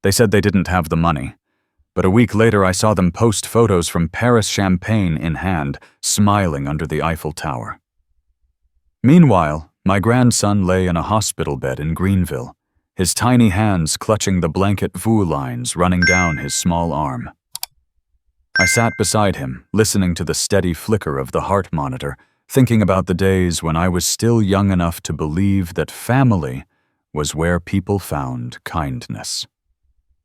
They said they didn't have the money, but a week later I saw them post photos from Paris champagne in hand, smiling under the Eiffel Tower. Meanwhile, my grandson lay in a hospital bed in Greenville, his tiny hands clutching the blanket VU lines running down his small arm. I sat beside him, listening to the steady flicker of the heart monitor, thinking about the days when I was still young enough to believe that family was where people found kindness.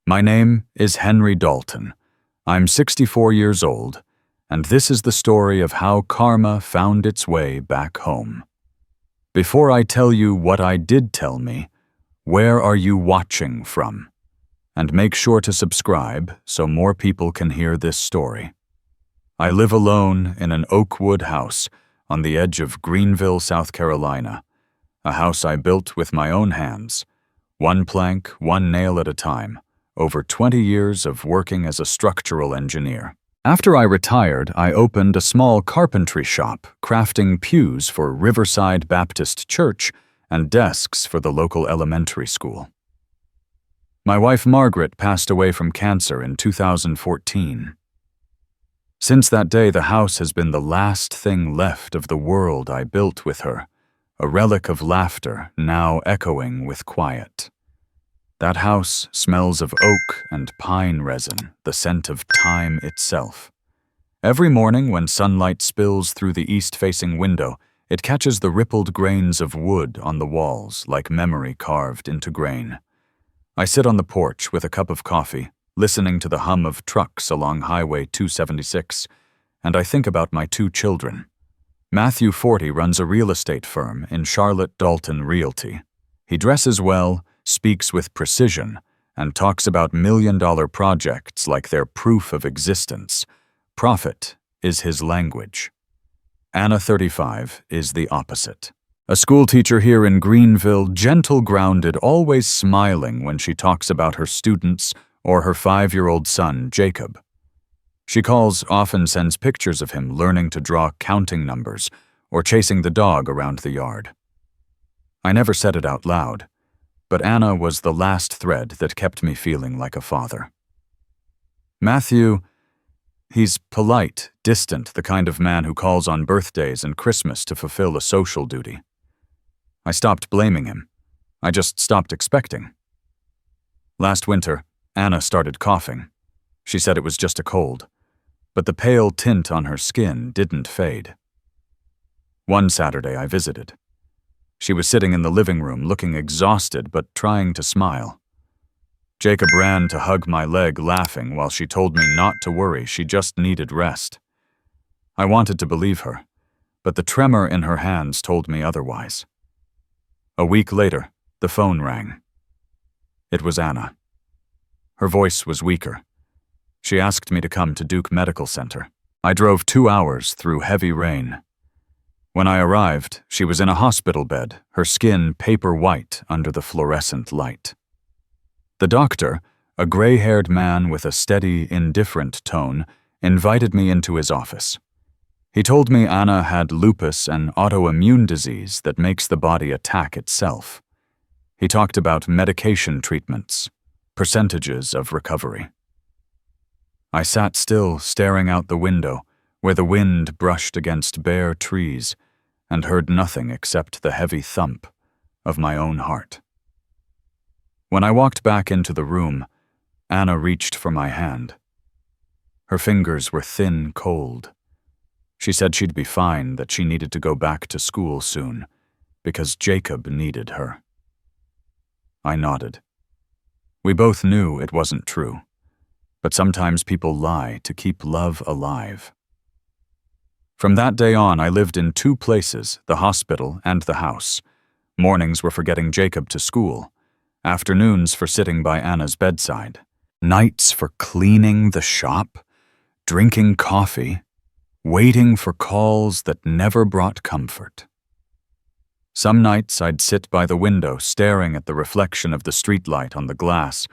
My name is Henry Dalton. I'm 64 years old, and this is the story of how karma found its way back home. Before I tell you what I did tell me, where are you watching from? And make sure to subscribe so more people can hear this story. I live alone in an oakwood house on the edge of Greenville, South Carolina, a house I built with my own hands, one plank, one nail at a time, over 20 years of working as a structural engineer. After I retired, I opened a small carpentry shop, crafting pews for Riverside Baptist Church and desks for the local elementary school. My wife Margaret passed away from cancer in 2014. Since that day, the house has been the last thing left of the world I built with her, a relic of laughter now echoing with quiet. That house smells of oak and pine resin, the scent of time itself. Every morning when sunlight spills through the east-facing window, it catches the rippled grains of wood on the walls like memory carved into grain. I sit on the porch with a cup of coffee, listening to the hum of trucks along Highway 276, and I think about my two children. Matthew, 40, runs a real estate firm in Charlotte, Dalton Realty. He dresses well, speaks with precision, and talks about million-dollar projects like they're proof of existence. Profit is his language. Anna, 35, is the opposite. A schoolteacher here in Greenville, gentle-grounded, always smiling when she talks about her students or her 5-year-old son, Jacob. She often sends pictures of him learning to draw counting numbers or chasing the dog around the yard. I never said it out loud, but Anna was the last thread that kept me feeling like a father. Matthew, he's polite, distant, the kind of man who calls on birthdays and Christmas to fulfill a social duty. I stopped blaming him. I just stopped expecting. Last winter, Anna started coughing. She said it was just a cold, but the pale tint on her skin didn't fade. One Saturday I visited. She was sitting in the living room looking exhausted but trying to smile. Jacob ran to hug my leg laughing while she told me not to worry, she just needed rest. I wanted to believe her, but the tremor in her hands told me otherwise. A week later, the phone rang. It was Anna. Her voice was weaker. She asked me to come to Duke Medical Center. I drove 2 hours through heavy rain. When I arrived, she was in a hospital bed, her skin paper white under the fluorescent light. The doctor, a gray-haired man with a steady, indifferent tone, invited me into his office. He told me Anna had lupus, an autoimmune disease that makes the body attack itself. He talked about medication treatments, percentages of recovery. I sat still, staring out the window, where the wind brushed against bare trees, and heard nothing except the heavy thump of my own heart. When I walked back into the room, Anna reached for my hand. Her fingers were thin, cold. She said she'd be fine, that she needed to go back to school soon, because Jacob needed her. I nodded. We both knew it wasn't true, but sometimes people lie to keep love alive. From that day on, I lived in 2 places, the hospital and the house. Mornings were for getting Jacob to school, afternoons for sitting by Anna's bedside, nights for cleaning the shop, drinking coffee, waiting for calls that never brought comfort. Some nights I'd sit by the window staring at the reflection of the streetlight on the glass,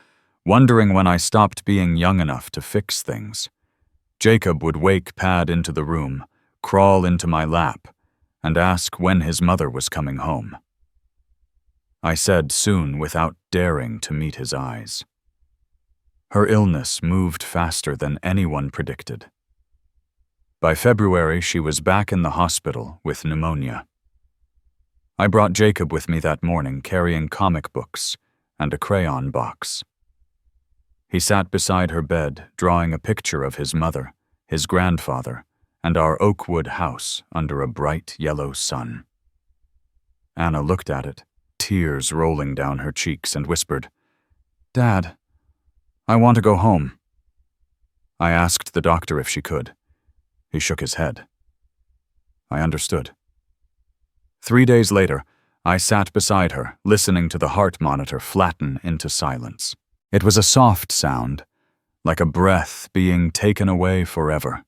wondering when I stopped being young enough to fix things. Jacob would pad into the room, crawl into my lap, and ask when his mother was coming home. I said soon without daring to meet his eyes. Her illness moved faster than anyone predicted. By February, she was back in the hospital with pneumonia. I brought Jacob with me that morning, carrying comic books and a crayon box. He sat beside her bed, drawing a picture of his mother, his grandfather, and our oak-wood house under a bright yellow sun. Anna looked at it, tears rolling down her cheeks, and whispered, "Dad, I want to go home." I asked the doctor if she could. He shook his head. I understood. 3 days later, I sat beside her, listening to the heart monitor flatten into silence. It was a soft sound, like a breath being taken away forever.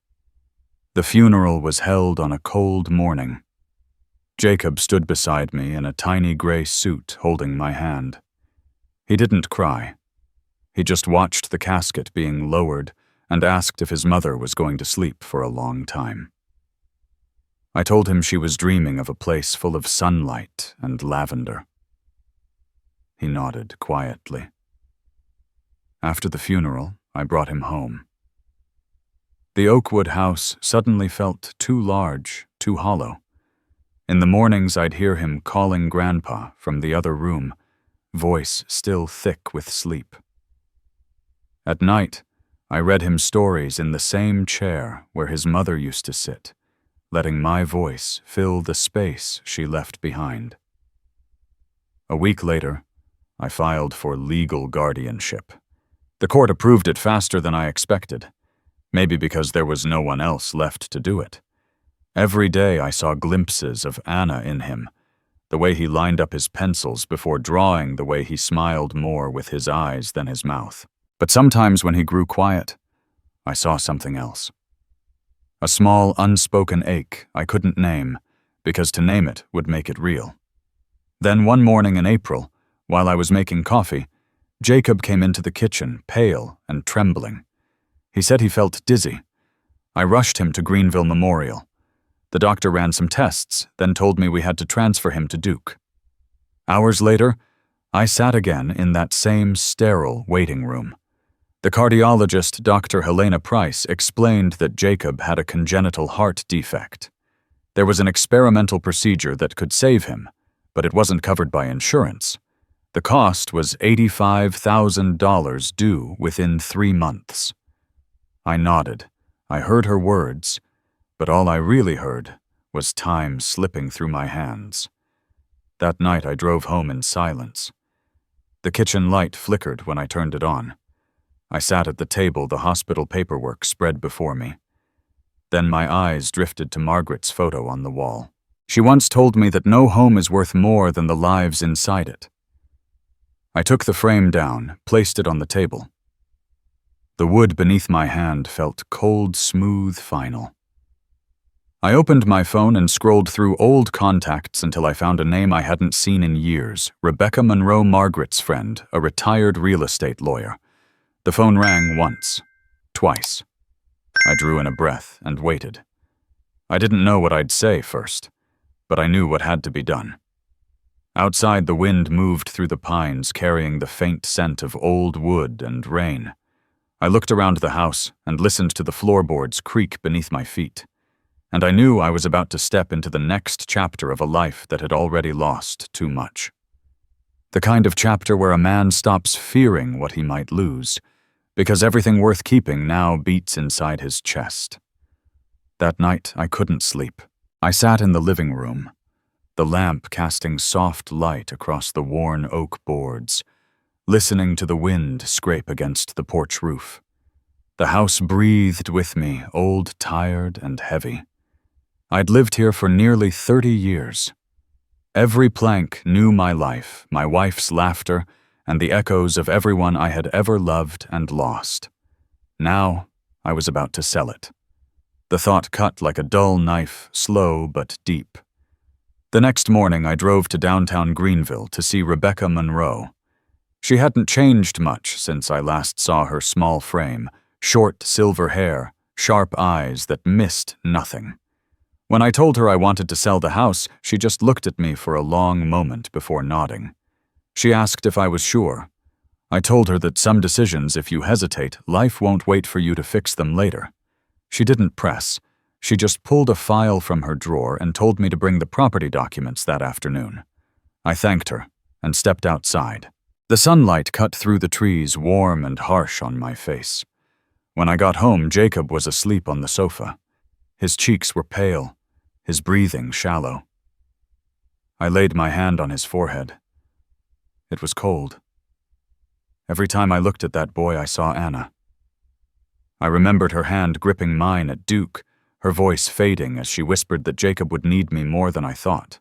The funeral was held on a cold morning. Jacob stood beside me in a tiny gray suit, holding my hand. He didn't cry. He just watched the casket being lowered and asked if his mother was going to sleep for a long time. I told him she was dreaming of a place full of sunlight and lavender. He nodded quietly. After the funeral, I brought him home. The Oakwood house suddenly felt too large, too hollow. In the mornings, I'd hear him calling Grandpa from the other room, voice still thick with sleep. At night, I read him stories in the same chair where his mother used to sit, letting my voice fill the space she left behind. A week later, I filed for legal guardianship. The court approved it faster than I expected, maybe because there was no one else left to do it. Every day I saw glimpses of Anna in him, the way he lined up his pencils before drawing, the way he smiled more with his eyes than his mouth. But sometimes when he grew quiet, I saw something else. A small, unspoken ache I couldn't name, because to name it would make it real. Then one morning in April, while I was making coffee, Jacob came into the kitchen, pale and trembling. He said he felt dizzy. I rushed him to Greenville Memorial. The doctor ran some tests, then told me we had to transfer him to Duke. Hours later, I sat again in that same sterile waiting room. The cardiologist, Dr. Helena Price, explained that Jacob had a congenital heart defect. There was an experimental procedure that could save him, but it wasn't covered by insurance. The cost was $85,000 due within 3 months. I nodded. I heard her words, but all I really heard was time slipping through my hands. That night I drove home in silence. The kitchen light flickered when I turned it on. I sat at the table, the hospital paperwork spread before me. Then my eyes drifted to Margaret's photo on the wall. She once told me that no home is worth more than the lives inside it. I took the frame down, placed it on the table. The wood beneath my hand felt cold, smooth, final. I opened my phone and scrolled through old contacts until I found a name I hadn't seen in years, Rebecca Monroe, Margaret's friend, a retired real estate lawyer. The phone rang once, twice. I drew in a breath and waited. I didn't know what I'd say first, but I knew what had to be done. Outside, the wind moved through the pines, carrying the faint scent of old wood and rain. I looked around the house and listened to the floorboards creak beneath my feet. And I knew I was about to step into the next chapter of a life that had already lost too much. The kind of chapter where a man stops fearing what he might lose, because everything worth keeping now beats inside his chest. That night, I couldn't sleep. I sat in the living room, the lamp casting soft light across the worn oak boards, listening to the wind scrape against the porch roof. The house breathed with me, old, tired, and heavy. I'd lived here for nearly 30 years. Every plank knew my life, my wife's laughter, and the echoes of everyone I had ever loved and lost. Now, I was about to sell it. The thought cut like a dull knife, slow but deep. The next morning, I drove to downtown Greenville to see Rebecca Monroe. She hadn't changed much since I last saw her small frame, short silver hair, sharp eyes that missed nothing. When I told her I wanted to sell the house, she just looked at me for a long moment before nodding. She asked if I was sure. I told her that some decisions, if you hesitate, life won't wait for you to fix them later. She didn't press. She just pulled a file from her drawer and told me to bring the property documents that afternoon. I thanked her and stepped outside. The sunlight cut through the trees, warm and harsh on my face. When I got home, Jacob was asleep on the sofa. His cheeks were pale, his breathing shallow. I laid my hand on his forehead. It was cold. Every time I looked at that boy, I saw Anna. I remembered her hand gripping mine at Duke, her voice fading as she whispered that Jacob would need me more than I thought.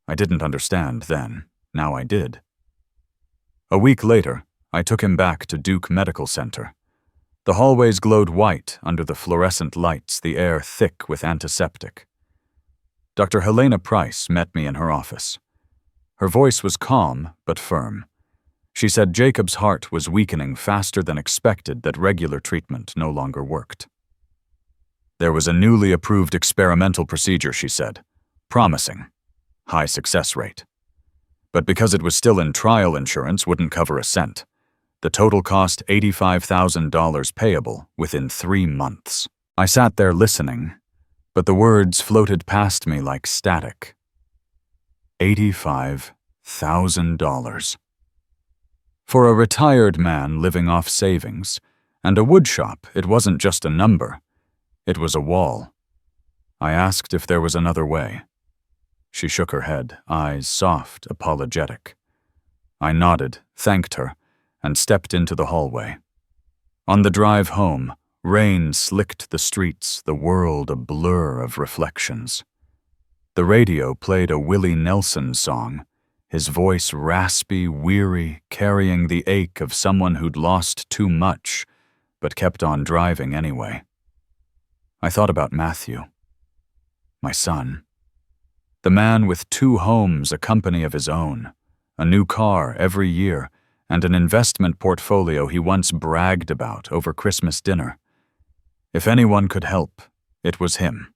I didn't understand then. Now I did. A week later, I took him back to Duke Medical Center. The hallways glowed white under the fluorescent lights, the air thick with antiseptic. Dr. Helena Price met me in her office. Her voice was calm but firm. She said Jacob's heart was weakening faster than expected, that regular treatment no longer worked. There was a newly approved experimental procedure, she said. Promising. High success rate. But because it was still in trial, insurance wouldn't cover a cent. The total cost $85,000 payable within 3 months. I sat there listening, but the words floated past me like static. $85,000. For a retired man living off savings and a woodshop, it wasn't just a number. It was a wall. I asked if there was another way. She shook her head, eyes soft, apologetic. I nodded, thanked her, and stepped into the hallway. On the drive home, rain slicked the streets, the world a blur of reflections. The radio played a Willie Nelson song, his voice raspy, weary, carrying the ache of someone who'd lost too much, but kept on driving anyway. I thought about Matthew, my son. The man with 2 homes, a company of his own, a new car every year, and an investment portfolio he once bragged about over Christmas dinner. If anyone could help, it was him.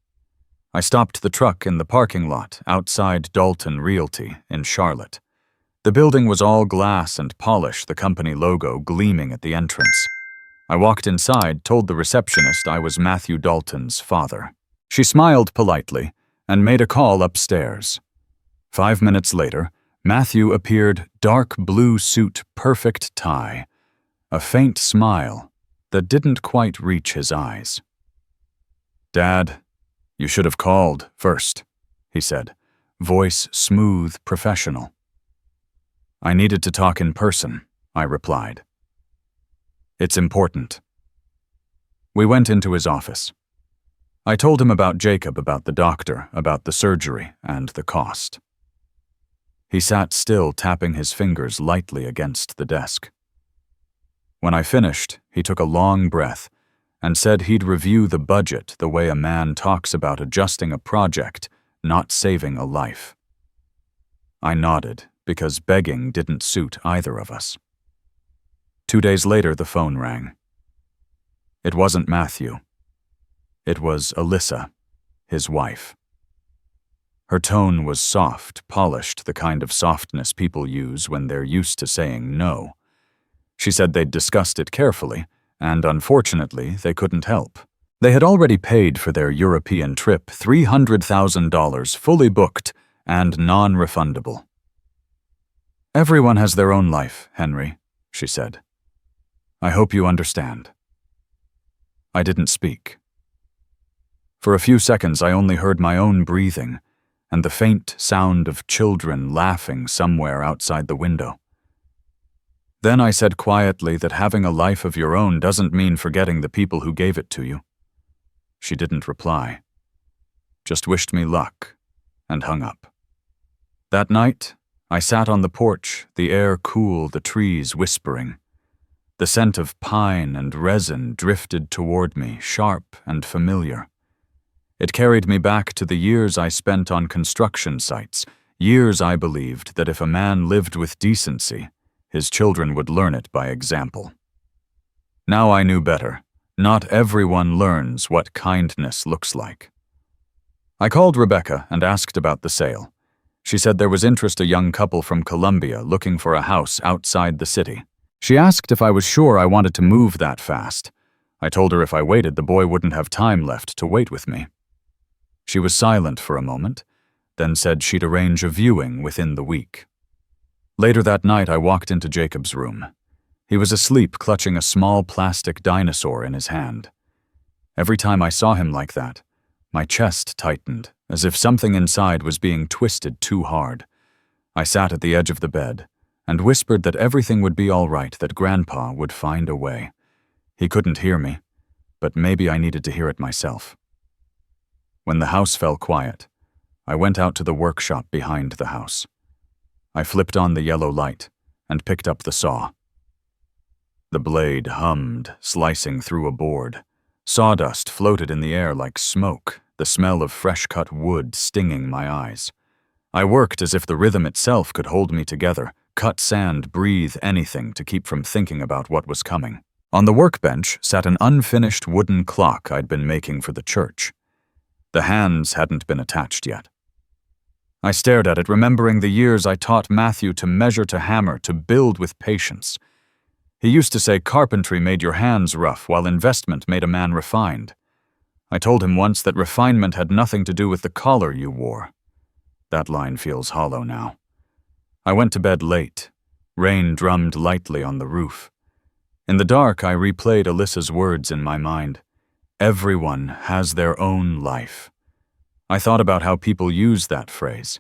I stopped the truck in the parking lot outside Dalton Realty in Charlotte. The building was all glass and polish, the company logo gleaming at the entrance. I walked inside, told the receptionist I was Matthew Dalton's father. She smiled politely and made a call upstairs. 5 minutes later, Matthew appeared, dark blue suit, perfect tie, a faint smile that didn't quite reach his eyes. "Dad, you should have called first," he said, voice smooth, professional. "I needed to talk in person," I replied. "It's important." We went into his office. I told him about Jacob, about the doctor, about the surgery, and the cost. He sat still, tapping his fingers lightly against the desk. When I finished, he took a long breath and said he'd review the budget the way a man talks about adjusting a project, not saving a life. I nodded, because begging didn't suit either of us. 2 days later, the phone rang. It wasn't Matthew. It was Alyssa, his wife. Her tone was soft, polished, the kind of softness people use when they're used to saying no. She said they'd discussed it carefully, and unfortunately, they couldn't help. They had already paid for their European trip, $300,000 fully booked and non-refundable. "Everyone has their own life, Henry," she said. "I hope you understand." I didn't speak. For a few seconds, I only heard my own breathing and the faint sound of children laughing somewhere outside the window. Then I said quietly that having a life of your own doesn't mean forgetting the people who gave it to you. She didn't reply, just wished me luck, and hung up. That night, I sat on the porch, the air cool, the trees whispering. The scent of pine and resin drifted toward me, sharp and familiar. It carried me back to the years I spent on construction sites, years I believed that if a man lived with decency, his children would learn it by example. Now I knew better. Not everyone learns what kindness looks like. I called Rebecca and asked about the sale. She said there was interest a young couple from Colombia looking for a house outside the city. She asked if I was sure I wanted to move that fast. I told her if I waited, the boy wouldn't have time left to wait with me. She was silent for a moment, then said she'd arrange a viewing within the week. Later that night, I walked into Jacob's room. He was asleep, clutching a small plastic dinosaur in his hand. Every time I saw him like that, my chest tightened, as if something inside was being twisted too hard. I sat at the edge of the bed and whispered that everything would be all right, that Grandpa would find a way. He couldn't hear me, but maybe I needed to hear it myself. When the house fell quiet, I went out to the workshop behind the house. I flipped on the yellow light and picked up the saw. The blade hummed, slicing through a board. Sawdust floated in the air like smoke, the smell of fresh-cut wood stinging my eyes. I worked as if the rhythm itself could hold me together, cut sand, breathe anything to keep from thinking about what was coming. On the workbench sat an unfinished wooden clock I'd been making for the church. The hands hadn't been attached yet. I stared at it, remembering the years I taught Matthew to measure, to hammer, to build with patience. He used to say carpentry made your hands rough, while investment made a man refined. I told him once that refinement had nothing to do with the collar you wore. That line feels hollow now. I went to bed late. Rain drummed lightly on the roof. In the dark, I replayed Alyssa's words in my mind. Everyone has their own life. I thought about how people use that phrase.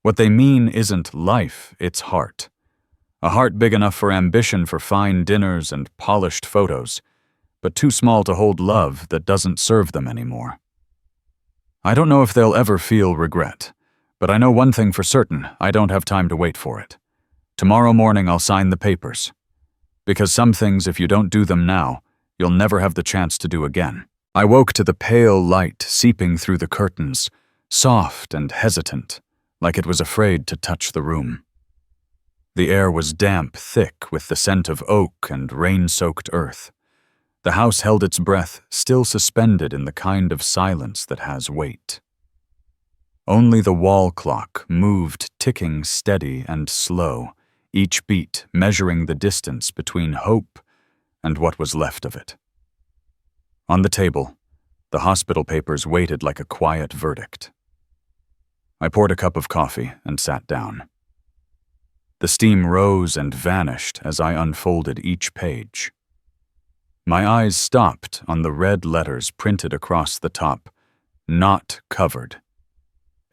What they mean isn't life, it's heart. A heart big enough for ambition, for fine dinners and polished photos, but too small to hold love that doesn't serve them anymore. I don't know if they'll ever feel regret, but I know one thing for certain: I don't have time to wait for it. Tomorrow morning I'll sign the papers. Because some things, if you don't do them now, you'll never have the chance to do again. I woke to the pale light seeping through the curtains, soft and hesitant, like it was afraid to touch the room. The air was damp, thick, with the scent of oak and rain-soaked earth. The house held its breath, still suspended in the kind of silence that has weight. Only the wall clock moved, ticking steady and slow, each beat measuring the distance between hope and what was left of it. On the table, the hospital papers waited like a quiet verdict. I poured a cup of coffee and sat down. The steam rose and vanished as I unfolded each page. My eyes stopped on the red letters printed across the top: not covered.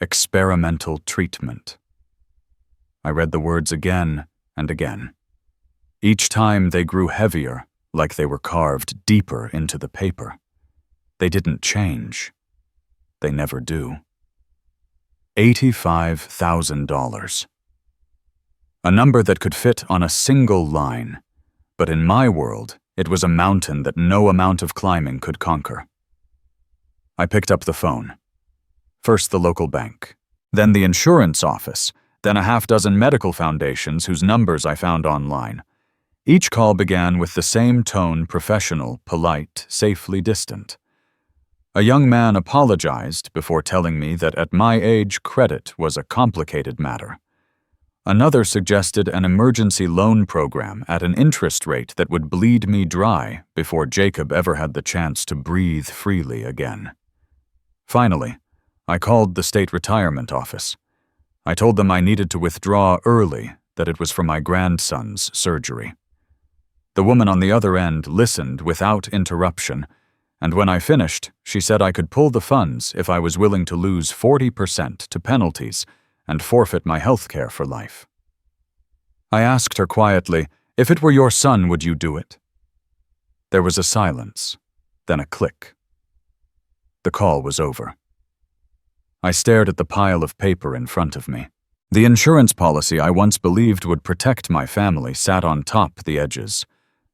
Experimental treatment. I read the words again and again. Each time they grew heavier, like they were carved deeper into the paper. They didn't change. They never do. $85,000. A number that could fit on a single line, but in my world, it was a mountain that no amount of climbing could conquer. I picked up the phone. First the local bank, then the insurance office, then a half-dozen medical foundations whose numbers I found online. Each call began with the same tone: professional, polite, safely distant. A young man apologized before telling me that at my age, credit was a complicated matter. Another suggested an emergency loan program at an interest rate that would bleed me dry before Jacob ever had the chance to breathe freely again. Finally, I called the state retirement office. I told them I needed to withdraw early, that it was for my grandson's surgery. The woman on the other end listened without interruption, and when I finished, she said I could pull the funds if I was willing to lose 40% to penalties and forfeit my health care for life. I asked her quietly, "If it were your son, would you do it?" There was a silence, then a click. The call was over. I stared at the pile of paper in front of me. The insurance policy I once believed would protect my family sat on top the edges,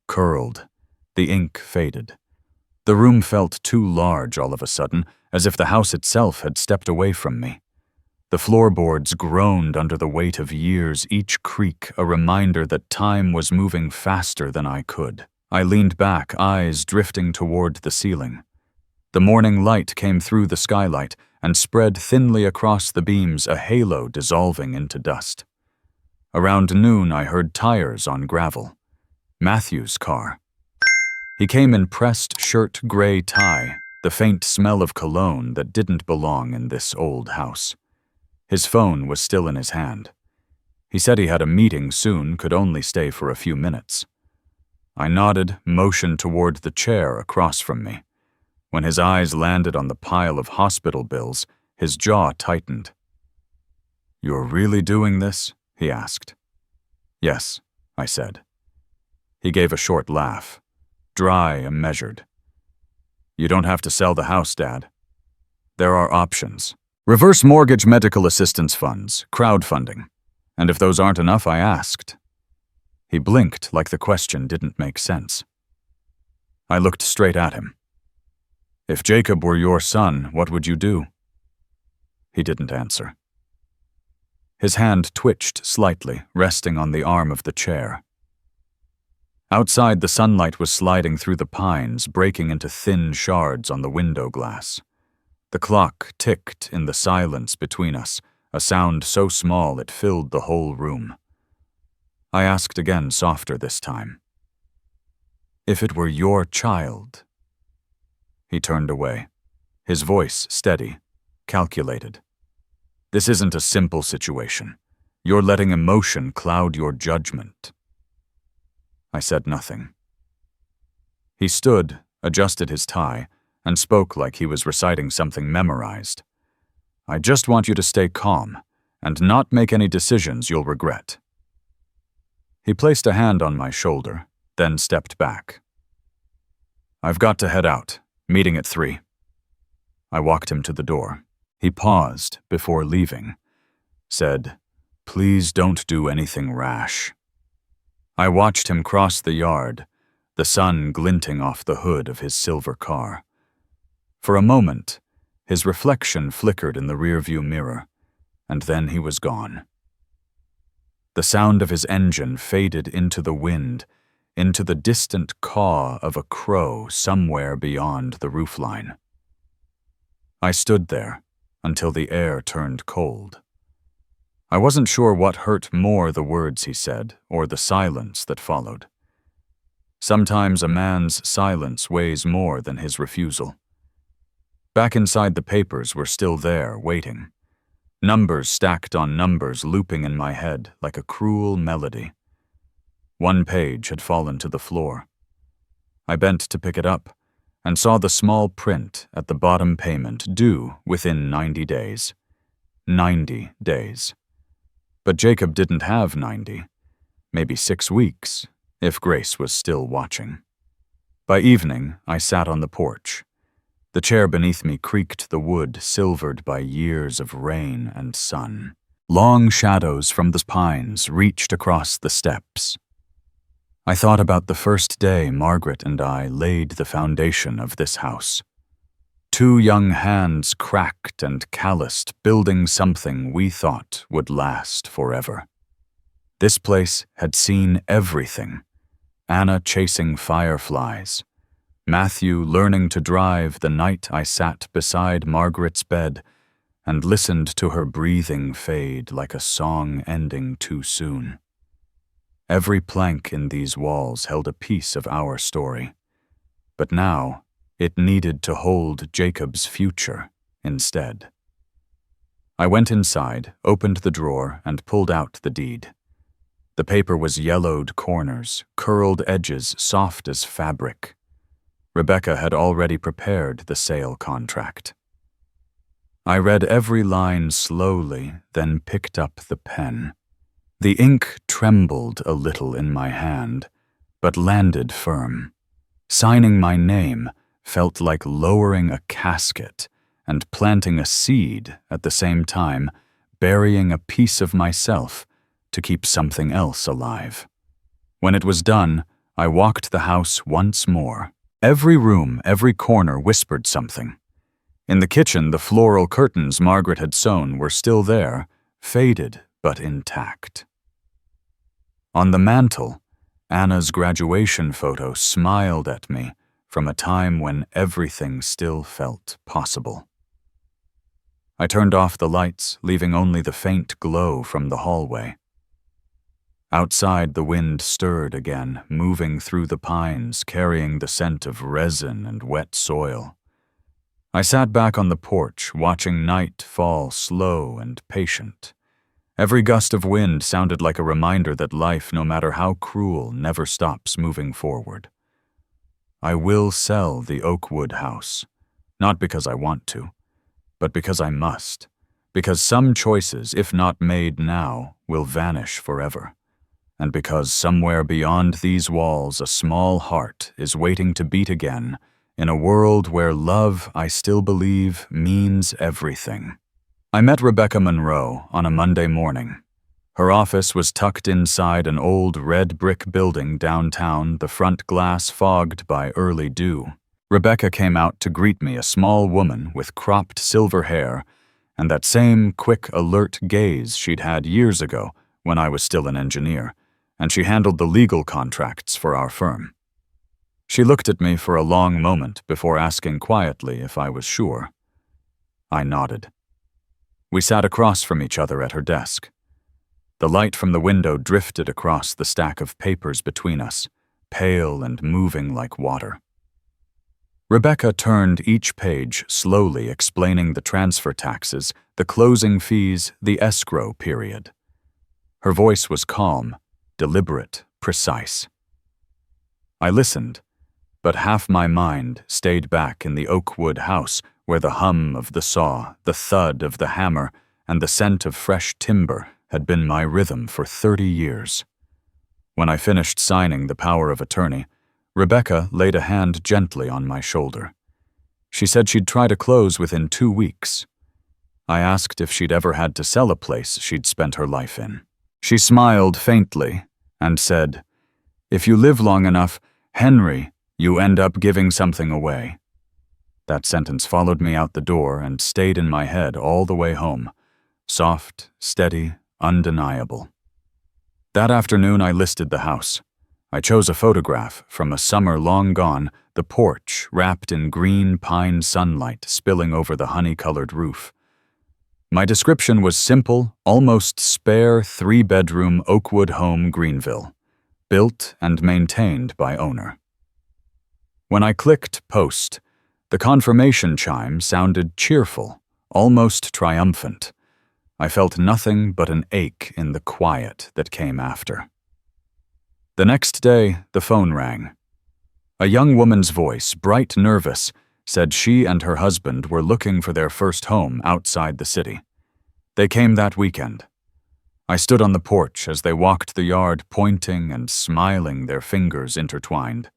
curled. The ink faded. The room felt too large all of a sudden, as if the house itself had stepped away from me. The floorboards groaned under the weight of years, each creak a reminder that time was moving faster than I could. I leaned back, eyes drifting toward the ceiling. The morning light came through the skylight, and spread thinly across the beams, a halo dissolving into dust. Around noon, I heard tires on gravel. Matthew's car. He came in pressed shirt, gray tie, the faint smell of cologne that didn't belong in this old house. His phone was still in his hand. He said he had a meeting soon, could only stay for a few minutes. I nodded, motioned toward the chair across from me. When his eyes landed on the pile of hospital bills, his jaw tightened. "You're really doing this?" he asked. "Yes," I said. He gave a short laugh, dry and measured. "You don't have to sell the house, Dad. There are options. Reverse mortgage medical assistance funds, crowdfunding. And if those aren't enough, I asked." He blinked like the question didn't make sense. I looked straight at him. "If Jacob were your son, what would you do?" He didn't answer. His hand twitched slightly, resting on the arm of the chair. Outside, the sunlight was sliding through the pines, breaking into thin shards on the window glass. The clock ticked in the silence between us, a sound so small it filled the whole room. I asked again, softer this time. "If it were your child?" He turned away, his voice steady, calculated. "This isn't a simple situation. You're letting emotion cloud your judgment." I said nothing. He stood, adjusted his tie, and spoke like he was reciting something memorized. "I just want you to stay calm and not make any decisions you'll regret." He placed a hand on my shoulder, then stepped back. "I've got to head out. Meeting at 3. I walked him to the door. He paused before leaving, said, "Please don't do anything rash." I watched him cross the yard, the sun glinting off the hood of his silver car. For a moment, his reflection flickered in the rearview mirror, and then he was gone. The sound of his engine faded into the wind, into the distant caw of a crow somewhere beyond the roofline. I stood there until the air turned cold. I wasn't sure what hurt more, the words he said or the silence that followed. Sometimes a man's silence weighs more than his refusal. Back inside, the papers were still there, waiting. Numbers stacked on numbers looping in my head like a cruel melody. One page had fallen to the floor. I bent to pick it up and saw the small print at the bottom: payment due within 90 days. 90 days. But Jacob didn't have 90. Maybe 6 weeks, if Grace was still watching. By evening, I sat on the porch. The chair beneath me creaked the wood, silvered by years of rain and sun. Long shadows from the pines reached across the steps. I thought about the first day Margaret and I laid the foundation of this house. 2 young hands cracked and calloused, building something we thought would last forever. This place had seen everything. Anna chasing fireflies, Matthew learning to drive the night I sat beside Margaret's bed and listened to her breathing fade like a song ending too soon. Every plank in these walls held a piece of our story, but now it needed to hold Jacob's future instead. I went inside, opened the drawer, and pulled out the deed. The paper was yellowed corners, curled edges soft as fabric. Rebecca had already prepared the sale contract. I read every line slowly, then picked up the pen. The ink trembled a little in my hand, but landed firm. Signing my name felt like lowering a casket and planting a seed at the same time, burying a piece of myself to keep something else alive. When it was done, I walked the house once more. Every room, every corner whispered something. In the kitchen, the floral curtains Margaret had sewn were still there, faded but intact. On the mantel, Anna's graduation photo smiled at me from a time when everything still felt possible. I turned off the lights, leaving only the faint glow from the hallway. Outside, the wind stirred again, moving through the pines, carrying the scent of resin and wet soil. I sat back on the porch, watching night fall slow and patient. Every gust of wind sounded like a reminder that life, no matter how cruel, never stops moving forward. I will sell the Oakwood house, not because I want to, but because I must, because some choices, if not made now, will vanish forever, and because somewhere beyond these walls a small heart is waiting to beat again in a world where love, I still believe, means everything. I met Rebecca Monroe on a Monday morning. Her office was tucked inside an old red brick building downtown, the front glass fogged by early dew. Rebecca came out to greet me, a small woman with cropped silver hair and that same quick, alert gaze she'd had years ago when I was still an engineer, and she handled the legal contracts for our firm. She looked at me for a long moment before asking quietly if I was sure. I nodded. We sat across from each other at her desk. The light from the window drifted across the stack of papers between us, pale and moving like water. Rebecca turned each page, slowly explaining the transfer taxes, the closing fees, the escrow period. Her voice was calm, deliberate, precise. I listened, but half my mind stayed back in the Oakwood house, where the hum of the saw, the thud of the hammer, and the scent of fresh timber had been my rhythm for 30 years. When I finished signing the power of attorney, Rebecca laid a hand gently on my shoulder. She said she'd try to close within 2 weeks. I asked if she'd ever had to sell a place she'd spent her life in. She smiled faintly and said, "If you live long enough, Henry, you end up giving something away." That sentence followed me out the door and stayed in my head all the way home, soft, steady, undeniable. That afternoon I listed the house. I chose a photograph from a summer long gone, the porch wrapped in green pine sunlight spilling over the honey-colored roof. My description was simple, almost spare 3-bedroom Oakwood home, Greenville, built and maintained by owner. When I clicked post, the confirmation chime sounded cheerful, almost triumphant. I felt nothing but an ache in the quiet that came after. The next day, the phone rang. A young woman's voice, bright nervous, said she and her husband were looking for their first home outside the city. They came that weekend. I stood on the porch as they walked the yard, pointing and smiling, their fingers intertwined.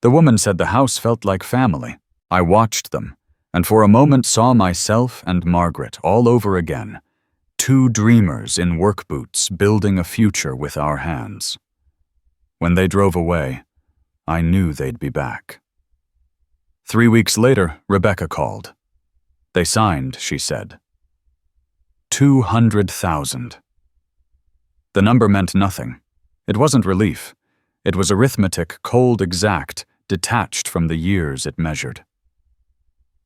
The woman said the house felt like family. I watched them, and for a moment saw myself and Margaret all over again, 2 dreamers in work boots building a future with our hands. When they drove away, I knew they'd be back. 3 weeks later, Rebecca called. They signed, she said. 200,000. The number meant nothing. It wasn't relief. It was arithmetic, cold exact, detached from the years it measured.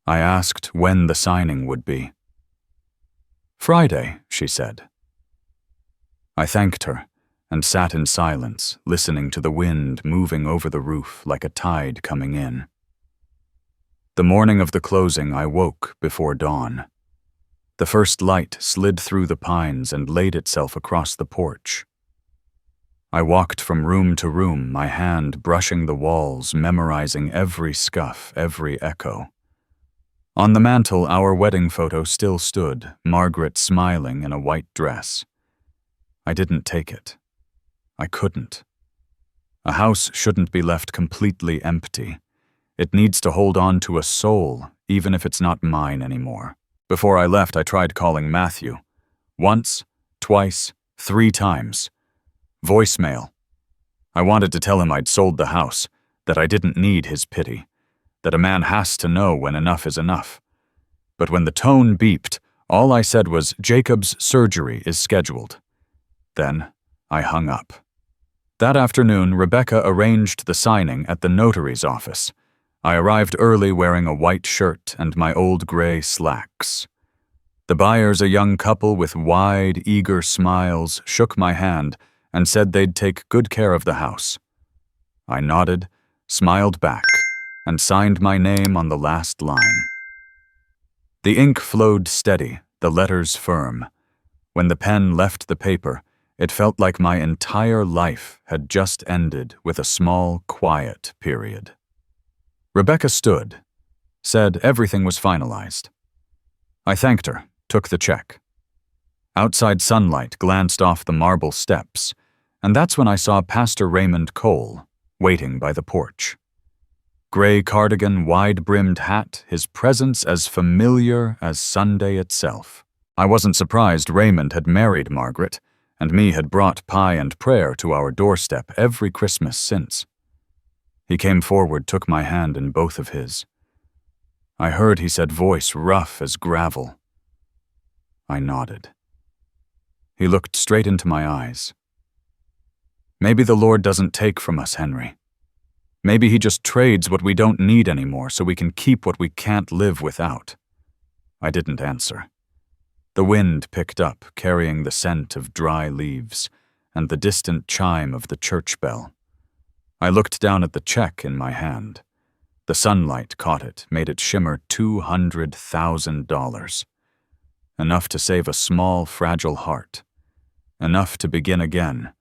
I asked when the signing would be. "Friday," she said. I thanked her and sat in silence, listening to the wind moving over the roof like a tide coming in. The morning of the closing, I woke before dawn. The first light slid through the pines and laid itself across the porch. I walked from room to room, my hand brushing the walls, memorizing every scuff, every echo. On the mantel, our wedding photo still stood, Margaret smiling in a white dress. I didn't take it. I couldn't. A house shouldn't be left completely empty. It needs to hold on to a soul, even if it's not mine anymore. Before I left, I tried calling Matthew. Once, twice, 3 times. Voicemail. I wanted to tell him I'd sold the house, that I didn't need his pity, that a man has to know when enough is enough. But when the tone beeped, all I said was, "Jacob's surgery is scheduled." Then I hung up. That afternoon, Rebecca arranged the signing at the notary's office. I arrived early wearing a white shirt and my old gray slacks. The buyers, a young couple with wide, eager smiles, shook my hand and said they'd take good care of the house. I nodded, smiled back, and signed my name on the last line. The ink flowed steady, the letters firm. When the pen left the paper, it felt like my entire life had just ended with a small, quiet period. Rebecca stood, said everything was finalized. I thanked her, took the check. Outside sunlight glanced off the marble steps, and that's when I saw Pastor Raymond Cole, waiting by the porch. Gray cardigan, wide-brimmed hat, his presence as familiar as Sunday itself. I wasn't surprised Raymond had married Margaret, and me had brought pie and prayer to our doorstep every Christmas since. He came forward, took my hand in both of his. I heard he said, voice rough as gravel. I nodded. He looked straight into my eyes. Maybe the Lord doesn't take from us, Henry. Maybe he just trades what we don't need anymore so we can keep what we can't live without. I didn't answer. The wind picked up, carrying the scent of dry leaves and the distant chime of the church bell. I looked down at the check in my hand. The sunlight caught it, made it shimmer $200,000. Enough to save a small, fragile heart. Enough to begin again,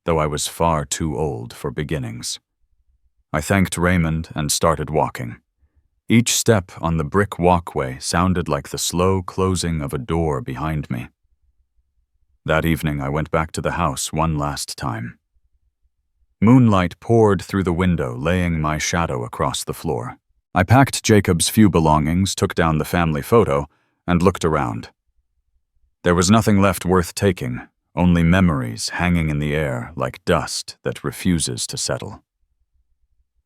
though I was far too old for beginnings. I thanked Raymond and started walking. Each step on the brick walkway sounded like the slow closing of a door behind me. That evening I went back to the house one last time. Moonlight poured through the window, laying my shadow across the floor. I packed Jacob's few belongings, took down the family photo, and looked around. There was nothing left worth taking, only memories hanging in the air like dust that refuses to settle.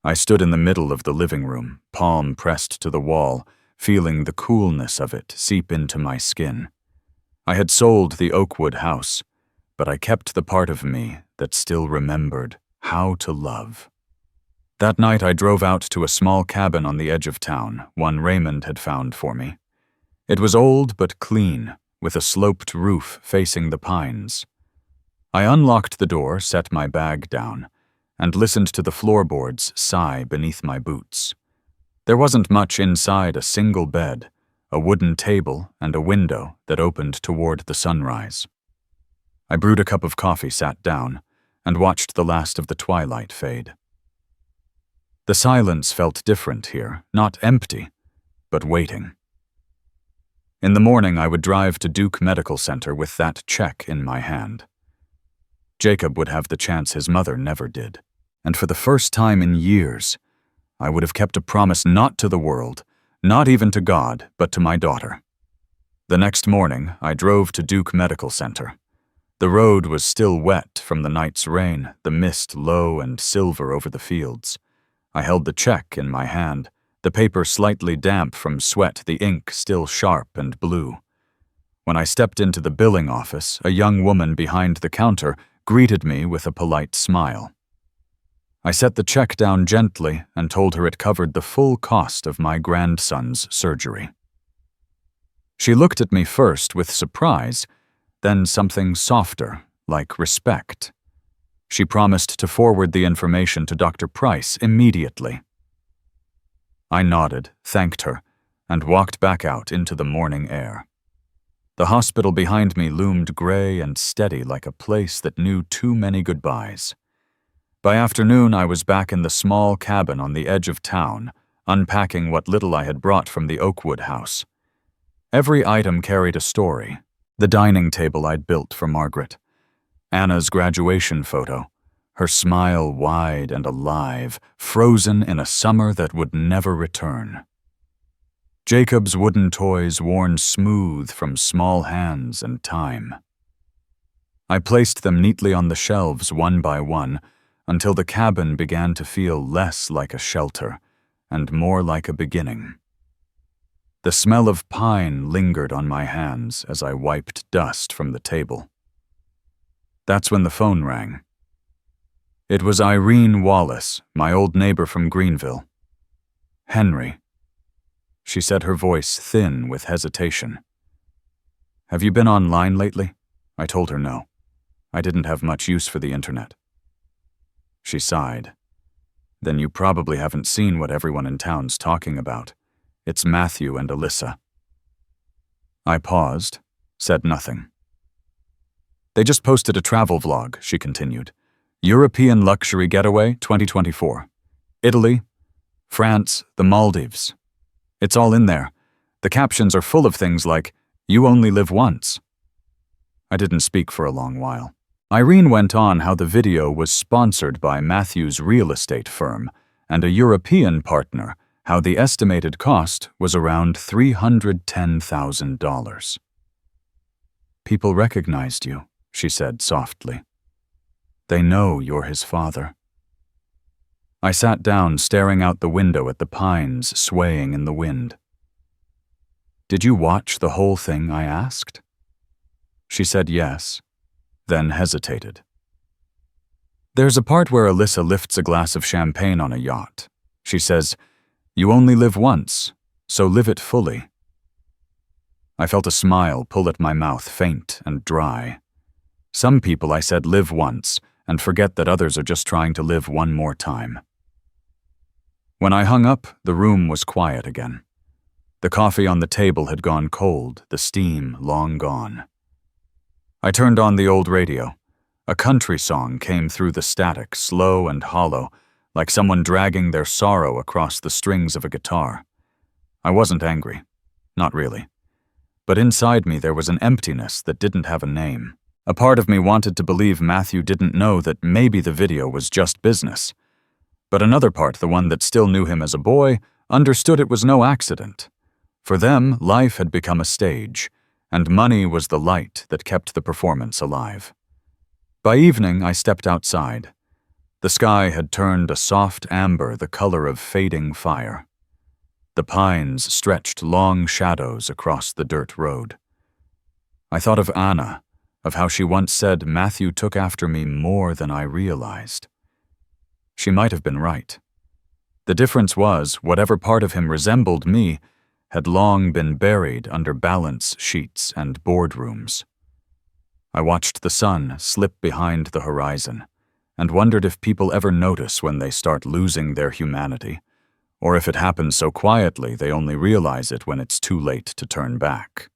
I stood in the middle of the living room, palm pressed to the wall, feeling the coolness of it seep into my skin. I had sold the Oakwood house, but I kept the part of me that still remembered how to love. That night I drove out to a small cabin on the edge of town, one Raymond had found for me. It was old but clean, with a sloped roof facing the pines. I unlocked the door, set my bag down, and listened to the floorboards sigh beneath my boots. There wasn't much inside: a single bed, a wooden table, and a window that opened toward the sunrise. I brewed a cup of coffee, sat down, and watched the last of the twilight fade. The silence felt different here, not empty, but waiting. In the morning I would drive to Duke Medical Center with that check in my hand. Jacob would have the chance his mother never did. And for the first time in years, I would have kept a promise not to the world, not even to God, but to my daughter. The next morning, I drove to Duke Medical Center. The road was still wet from the night's rain, the mist low and silver over the fields. I held the check in my hand, the paper slightly damp from sweat, the ink still sharp and blue. When I stepped into the billing office, a young woman behind the counter greeted me with a polite smile. I set the check down gently and told her it covered the full cost of my grandson's surgery. She looked at me first with surprise, then something softer, like respect. She promised to forward the information to Dr. Price immediately. I nodded, thanked her, and walked back out into the morning air. The hospital behind me loomed gray and steady like a place that knew too many goodbyes. By afternoon, I was back in the small cabin on the edge of town, unpacking what little I had brought from the Oakwood house. Every item carried a story. The dining table I'd built for Margaret, Anna's graduation photo, her smile wide and alive, frozen in a summer that would never return. Jacob's wooden toys worn smooth from small hands and time. I placed them neatly on the shelves one by one, until the cabin began to feel less like a shelter and more like a beginning. The smell of pine lingered on my hands as I wiped dust from the table. That's when the phone rang. It was Irene Wallace, my old neighbor from Greenville. "Henry," she said, her voice thin with hesitation. "Have you been online lately?" I told her no. I didn't have much use for the internet. She sighed. "Then you probably haven't seen what everyone in town's talking about. It's Matthew and Alyssa." I paused, said nothing. "They just posted a travel vlog," she continued. "European Luxury Getaway 2024. Italy, France, the Maldives. It's all in there. The captions are full of things like, 'You only live once.'" I didn't speak for a long while. Irene went on how the video was sponsored by Matthew's real estate firm and a European partner, how the estimated cost was around $310,000. "People recognized you," she said softly. "They know you're his father." I sat down, staring out the window at the pines swaying in the wind. "Did you watch the whole thing?" I asked. She said yes, then hesitated. "There's a part where Alyssa lifts a glass of champagne on a yacht. She says, 'You only live once, so live it fully.'" I felt a smile pull at my mouth, faint and dry. "Some people," I said, "live once and forget that others are just trying to live one more time." When I hung up, the room was quiet again. The coffee on the table had gone cold, the steam long gone. I turned on the old radio. A country song came through the static, slow and hollow, like someone dragging their sorrow across the strings of a guitar. I wasn't angry. Not really. But inside me there was an emptiness that didn't have a name. A part of me wanted to believe Matthew didn't know that maybe the video was just business. But another part, the one that still knew him as a boy, understood it was no accident. For them, life had become a stage, and money was the light that kept the performance alive. By evening, I stepped outside. The sky had turned a soft amber, the color of fading fire. The pines stretched long shadows across the dirt road. I thought of Anna, of how she once said Matthew took after me more than I realized. She might have been right. The difference was, whatever part of him resembled me had long been buried under balance sheets and boardrooms. I watched the sun slip behind the horizon and wondered if people ever notice when they start losing their humanity, or if it happens so quietly they only realize it when it's too late to turn back.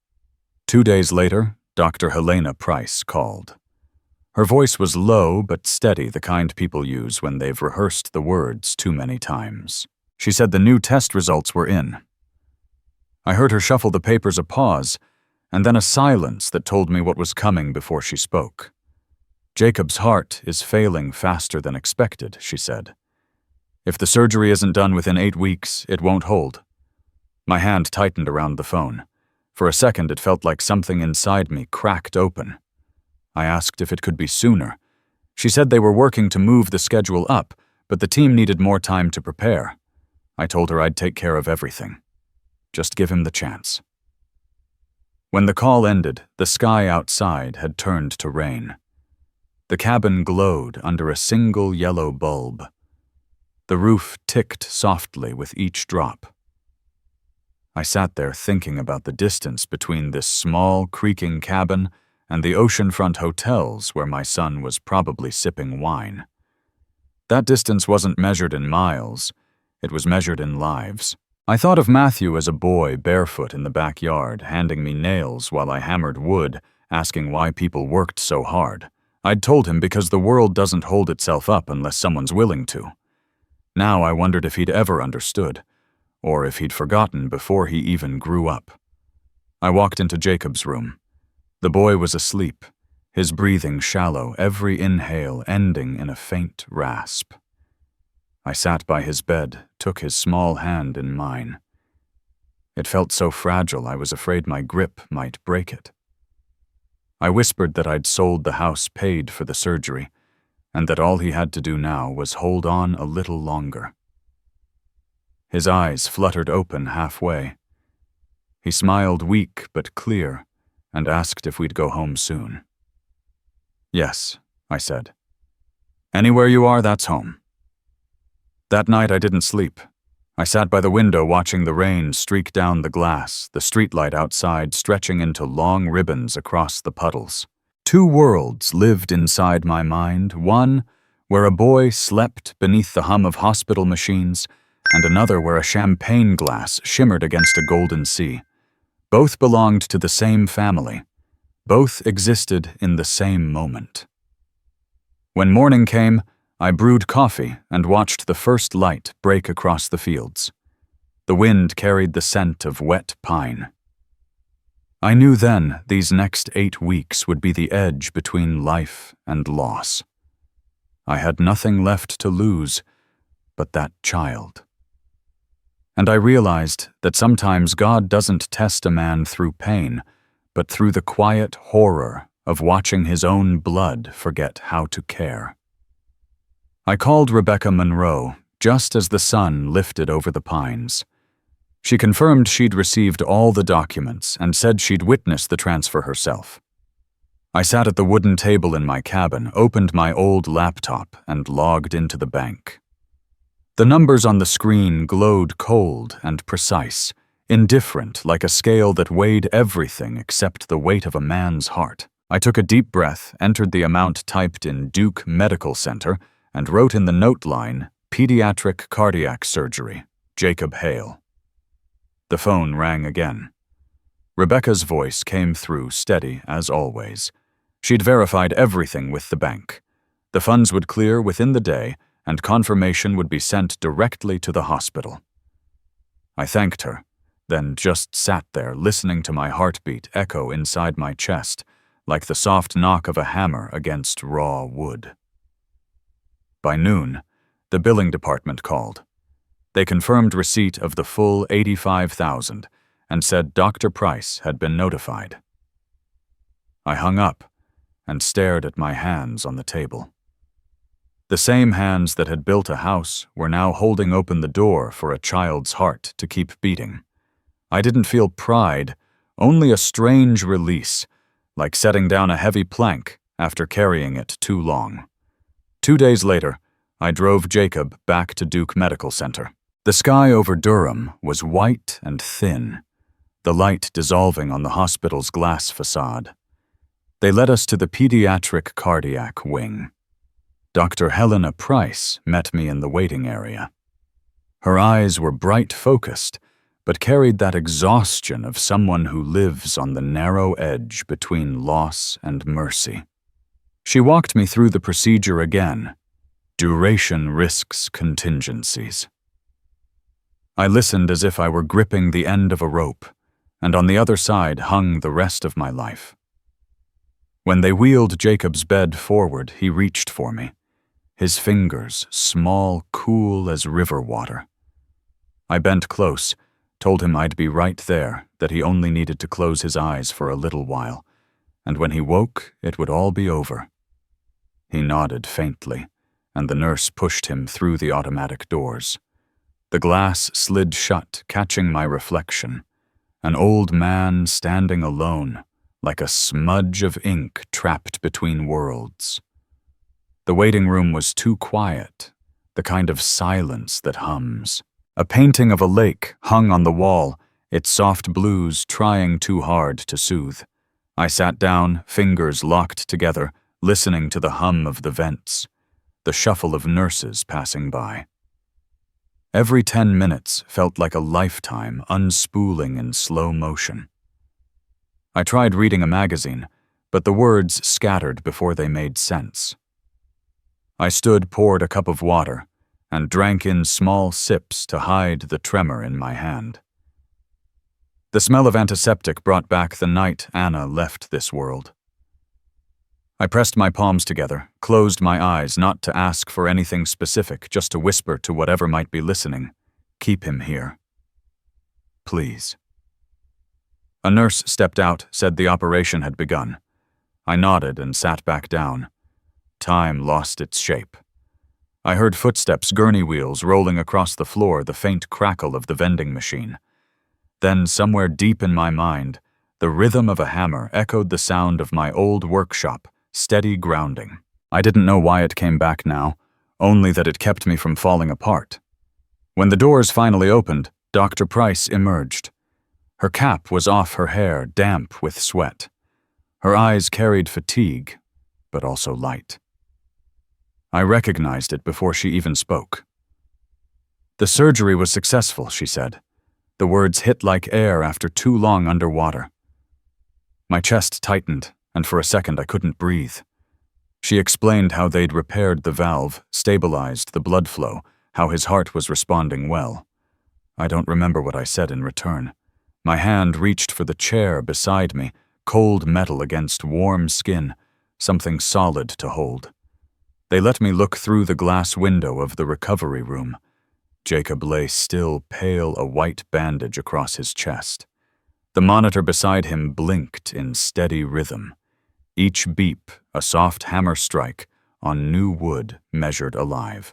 2 days later, Dr. Helena Price called. Her voice was low but steady, the kind people use when they've rehearsed the words too many times. She said the new test results were in. I heard her shuffle the papers, a pause, and then a silence that told me what was coming before she spoke. "Jacob's heart is failing faster than expected," she said. "If the surgery isn't done within 8 weeks, it won't hold." My hand tightened around the phone. For a second, it felt like something inside me cracked open. I asked if it could be sooner. She said they were working to move the schedule up, but the team needed more time to prepare. I told her I'd take care of everything. Just give him the chance. When the call ended, the sky outside had turned to rain. The cabin glowed under a single yellow bulb. The roof ticked softly with each drop. I sat there thinking about the distance between this small, creaking cabin and the oceanfront hotels where my son was probably sipping wine. That distance wasn't measured in miles, it was measured in lives. I thought of Matthew as a boy barefoot in the backyard, handing me nails while I hammered wood, asking why people worked so hard. I'd told him because the world doesn't hold itself up unless someone's willing to. Now I wondered if he'd ever understood, or if he'd forgotten before he even grew up. I walked into Jacob's room. The boy was asleep, his breathing shallow, every inhale ending in a faint rasp. I sat by his bed, took his small hand in mine. It felt so fragile I was afraid my grip might break it. I whispered that I'd sold the house paid for the surgery, and that all he had to do now was hold on a little longer. His eyes fluttered open halfway. He smiled weak but clear, and asked if we'd go home soon. "Yes," I said. "Anywhere you are, that's home." That night I didn't sleep. I sat by the window watching the rain streak down the glass, the streetlight outside stretching into long ribbons across the puddles. Two worlds lived inside my mind, one where a boy slept beneath the hum of hospital machines, and another where a champagne glass shimmered against a golden sea. Both belonged to the same family. Both existed in the same moment. When morning came, I brewed coffee and watched the first light break across the fields. The wind carried the scent of wet pine. I knew then these next 8 weeks would be the edge between life and loss. I had nothing left to lose but that child. And I realized that sometimes God doesn't test a man through pain, but through the quiet horror of watching his own blood forget how to care. I called Rebecca Monroe just as the sun lifted over the pines. She confirmed she'd received all the documents and said she'd witnessed the transfer herself. I sat at the wooden table in my cabin, opened my old laptop, and logged into the bank. The numbers on the screen glowed cold and precise, indifferent like a scale that weighed everything except the weight of a man's heart. I took a deep breath, entered the amount typed in Duke Medical Center, and wrote in the note line, Pediatric Cardiac Surgery, Jacob Hale. The phone rang again. Rebecca's voice came through, steady as always. She'd verified everything with the bank. The funds would clear within the day, and confirmation would be sent directly to the hospital. I thanked her, then just sat there listening to my heartbeat echo inside my chest, like the soft knock of a hammer against raw wood. By noon, the billing department called. They confirmed receipt of the full $85,000 and said Dr. Price had been notified. I hung up and stared at my hands on the table. The same hands that had built a house were now holding open the door for a child's heart to keep beating. I didn't feel pride, only a strange release, like setting down a heavy plank after carrying it too long. 2 days later, I drove Jacob back to Duke Medical Center. The sky over Durham was white and thin, the light dissolving on the hospital's glass facade. They led us to the pediatric cardiac wing. Dr. Helena Price met me in the waiting area. Her eyes were bright-focused, but carried that exhaustion of someone who lives on the narrow edge between loss and mercy. She walked me through the procedure again. Duration risks contingencies. I listened as if I were gripping the end of a rope, and on the other side hung the rest of my life. When they wheeled Jacob's bed forward, he reached for me, his fingers small, cool as river water. I bent close, told him I'd be right there, that he only needed to close his eyes for a little while, and when he woke, it would all be over. He nodded faintly, and the nurse pushed him through the automatic doors. The glass slid shut, catching my reflection. An old man standing alone, like a smudge of ink trapped between worlds. The waiting room was too quiet, the kind of silence that hums. A painting of a lake hung on the wall, its soft blues trying too hard to soothe. I sat down, fingers locked together, listening to the hum of the vents, the shuffle of nurses passing by. Every 10 minutes felt like a lifetime unspooling in slow motion. I tried reading a magazine, but the words scattered before they made sense. I stood, poured a cup of water, and drank in small sips to hide the tremor in my hand. The smell of antiseptic brought back the night Anna left this world. I pressed my palms together, closed my eyes not to ask for anything specific, just to whisper to whatever might be listening, "Keep him here. Please." A nurse stepped out, said the operation had begun. I nodded and sat back down. Time lost its shape. I heard footsteps, gurney wheels rolling across the floor, the faint crackle of the vending machine. Then, somewhere deep in my mind, the rhythm of a hammer echoed the sound of my old workshop, steady grounding. I didn't know why it came back now, only that it kept me from falling apart. When the doors finally opened, Dr. Price emerged. Her cap was off her hair, damp with sweat. Her eyes carried fatigue, but also light. I recognized it before she even spoke. "The surgery was successful," she said. The words hit like air after too long underwater. My chest tightened, and for a second I couldn't breathe. She explained how they'd repaired the valve, stabilized the blood flow, how his heart was responding well. I don't remember what I said in return. My hand reached for the chair beside me, cold metal against warm skin, something solid to hold. They let me look through the glass window of the recovery room. Jacob lay still, pale, a white bandage across his chest. The monitor beside him blinked in steady rhythm. Each beep, a soft hammer strike on new wood measured alive.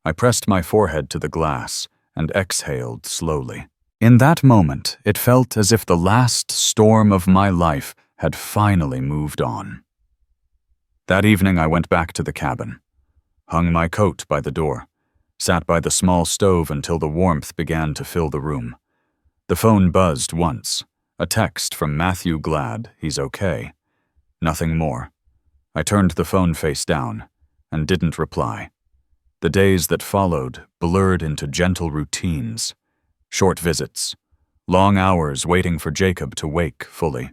I pressed my forehead to the glass and exhaled slowly. In that moment, it felt as if the last storm of my life had finally moved on. That evening I went back to the cabin, hung my coat by the door, sat by the small stove until the warmth began to fill the room. The phone buzzed once, a text from Matthew Glad, he's okay. Nothing more. I turned the phone face down and didn't reply. The days that followed blurred into gentle routines, short visits, long hours waiting for Jacob to wake fully.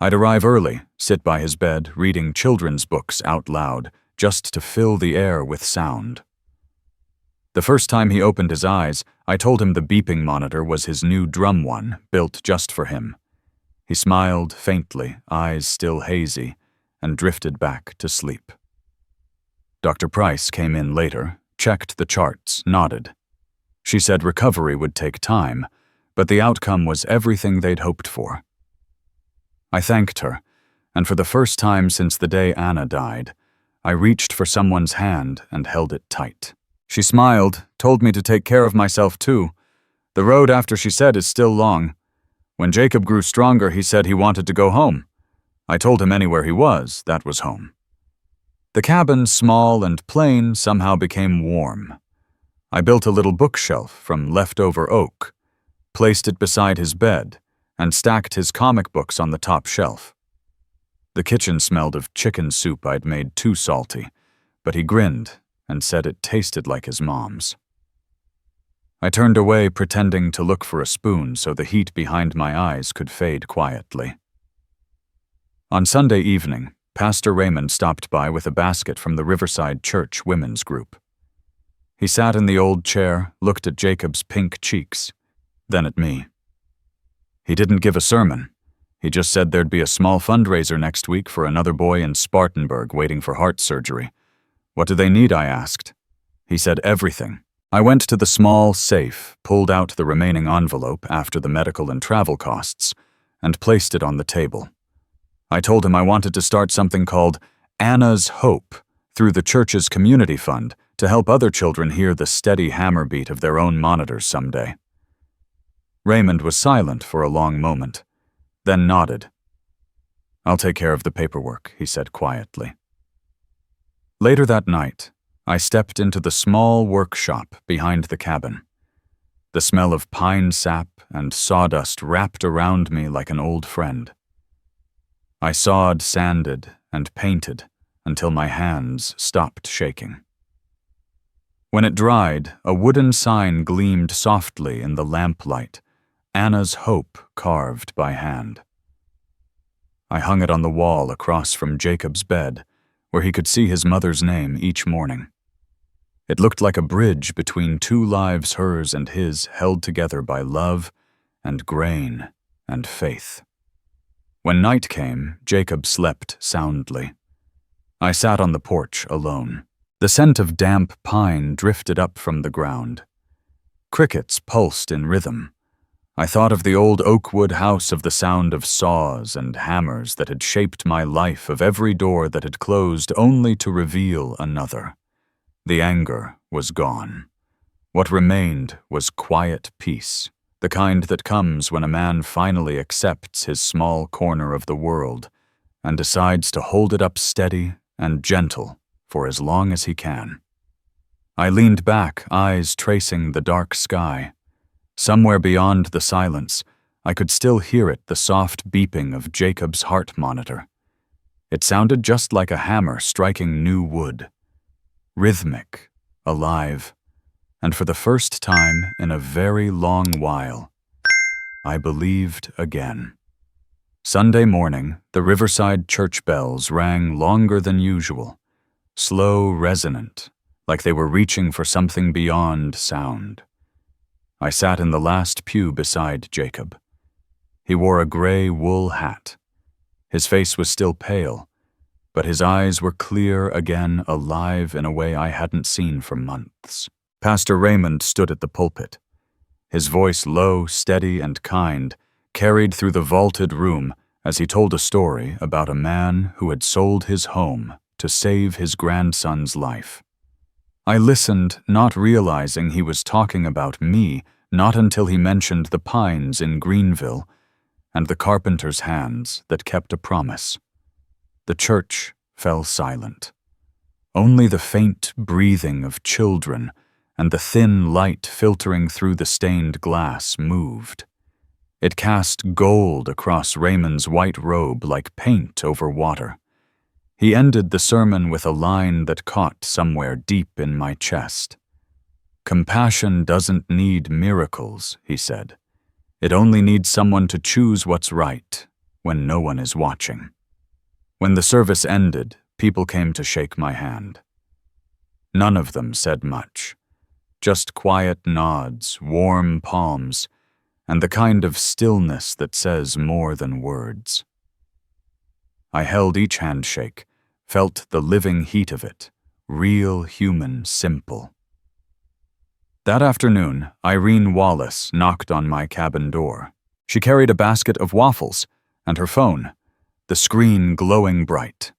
I'd arrive early, sit by his bed, reading children's books out loud, just to fill the air with sound. The first time he opened his eyes, I told him the beeping monitor was his new drum one, built just for him. He smiled faintly, eyes still hazy, and drifted back to sleep. Dr. Price came in later, checked the charts, nodded. She said recovery would take time, but the outcome was everything they'd hoped for. I thanked her, and for the first time since the day Anna died, I reached for someone's hand and held it tight. She smiled, told me to take care of myself too. The road after she said is still long. When Jacob grew stronger, he said he wanted to go home. I told him anywhere he was, that was home. The cabin, small and plain, somehow became warm. I built a little bookshelf from leftover oak, placed it beside his bed, and stacked his comic books on the top shelf. The kitchen smelled of chicken soup I'd made too salty, but he grinned and said it tasted like his mom's. I turned away, pretending to look for a spoon so the heat behind my eyes could fade quietly. On Sunday evening, Pastor Raymond stopped by with a basket from the Riverside Church Women's Group. He sat in the old chair, looked at Jacob's pink cheeks, then at me. He didn't give a sermon. He just said there'd be a small fundraiser next week for another boy in Spartanburg waiting for heart surgery. What do they need, I asked. He said everything. I went to the small safe, pulled out the remaining envelope after the medical and travel costs, and placed it on the table. I told him I wanted to start something called Anna's Hope through the church's community fund to help other children hear the steady hammer beat of their own monitors someday. Raymond was silent for a long moment, then nodded. "I'll take care of the paperwork," he said quietly. Later that night, I stepped into the small workshop behind the cabin. The smell of pine sap and sawdust wrapped around me like an old friend. I sawed, sanded, and painted until my hands stopped shaking. When it dried, a wooden sign gleamed softly in the lamplight, Anna's Hope carved by hand. I hung it on the wall across from Jacob's bed, where he could see his mother's name each morning. It looked like a bridge between two lives, hers and his, held together by love and grain and faith. When night came, Jacob slept soundly. I sat on the porch alone. The scent of damp pine drifted up from the ground. Crickets pulsed in rhythm. I thought of the old oakwood house, of the sound of saws and hammers that had shaped my life, of every door that had closed only to reveal another. The anger was gone. What remained was quiet peace, the kind that comes when a man finally accepts his small corner of the world and decides to hold it up steady and gentle for as long as he can. I leaned back, eyes tracing the dark sky. Somewhere beyond the silence, I could still hear it, the soft beeping of Jacob's heart monitor. It sounded just like a hammer striking new wood. Rhythmic, alive, and for the first time in a very long while, I believed again. Sunday morning, the Riverside church bells rang longer than usual, slow, resonant, like they were reaching for something beyond sound. I sat in the last pew beside Jacob. He wore a gray wool hat. His face was still pale, but his eyes were clear again, alive in a way I hadn't seen for months. Pastor Raymond stood at the pulpit. His voice low, steady, and kind, carried through the vaulted room as he told a story about a man who had sold his home to save his grandson's life. I listened, not realizing he was talking about me, not until he mentioned the pines in Greenville and the carpenter's hands that kept a promise. The church fell silent. Only the faint breathing of children and the thin light filtering through the stained glass moved. It cast gold across Raymond's white robe like paint over water. He ended the sermon with a line that caught somewhere deep in my chest. "Compassion doesn't need miracles," he said. "It only needs someone to choose what's right when no one is watching." When the service ended, people came to shake my hand. None of them said much. Just quiet nods, warm palms, and the kind of stillness that says more than words. I held each handshake, felt the living heat of it, real, human, simple. That afternoon, Irene Wallace knocked on my cabin door. She carried a basket of waffles and her phone, the screen glowing bright.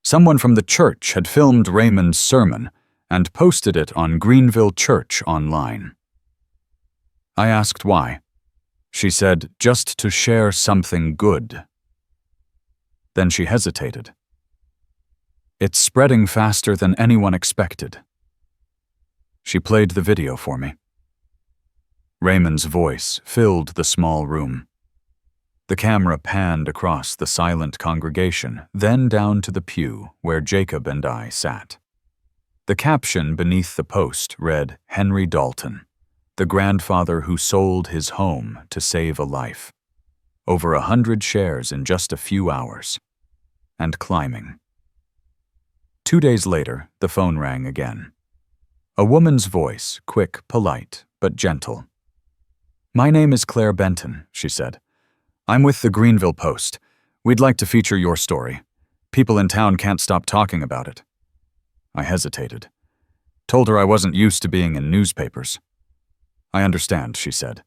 Someone from the church had filmed Raymond's sermon and posted it on Greenville Church online. I asked why. She said, just to share something good. Then she hesitated. "It's spreading faster than anyone expected." She played the video for me. Raymond's voice filled the small room. The camera panned across the silent congregation, then down to the pew where Jacob and I sat. The caption beneath the post read, "Henry Dalton, the grandfather who sold his home to save a life. Over 100 shares in just a few hours. And climbing." 2 days later, the phone rang again. A woman's voice, quick, polite, but gentle. "My name is Claire Benton," she said. "I'm with the Greenville Post. We'd like to feature your story. People in town can't stop talking about it." I hesitated. Told her I wasn't used to being in newspapers. "I understand," she said.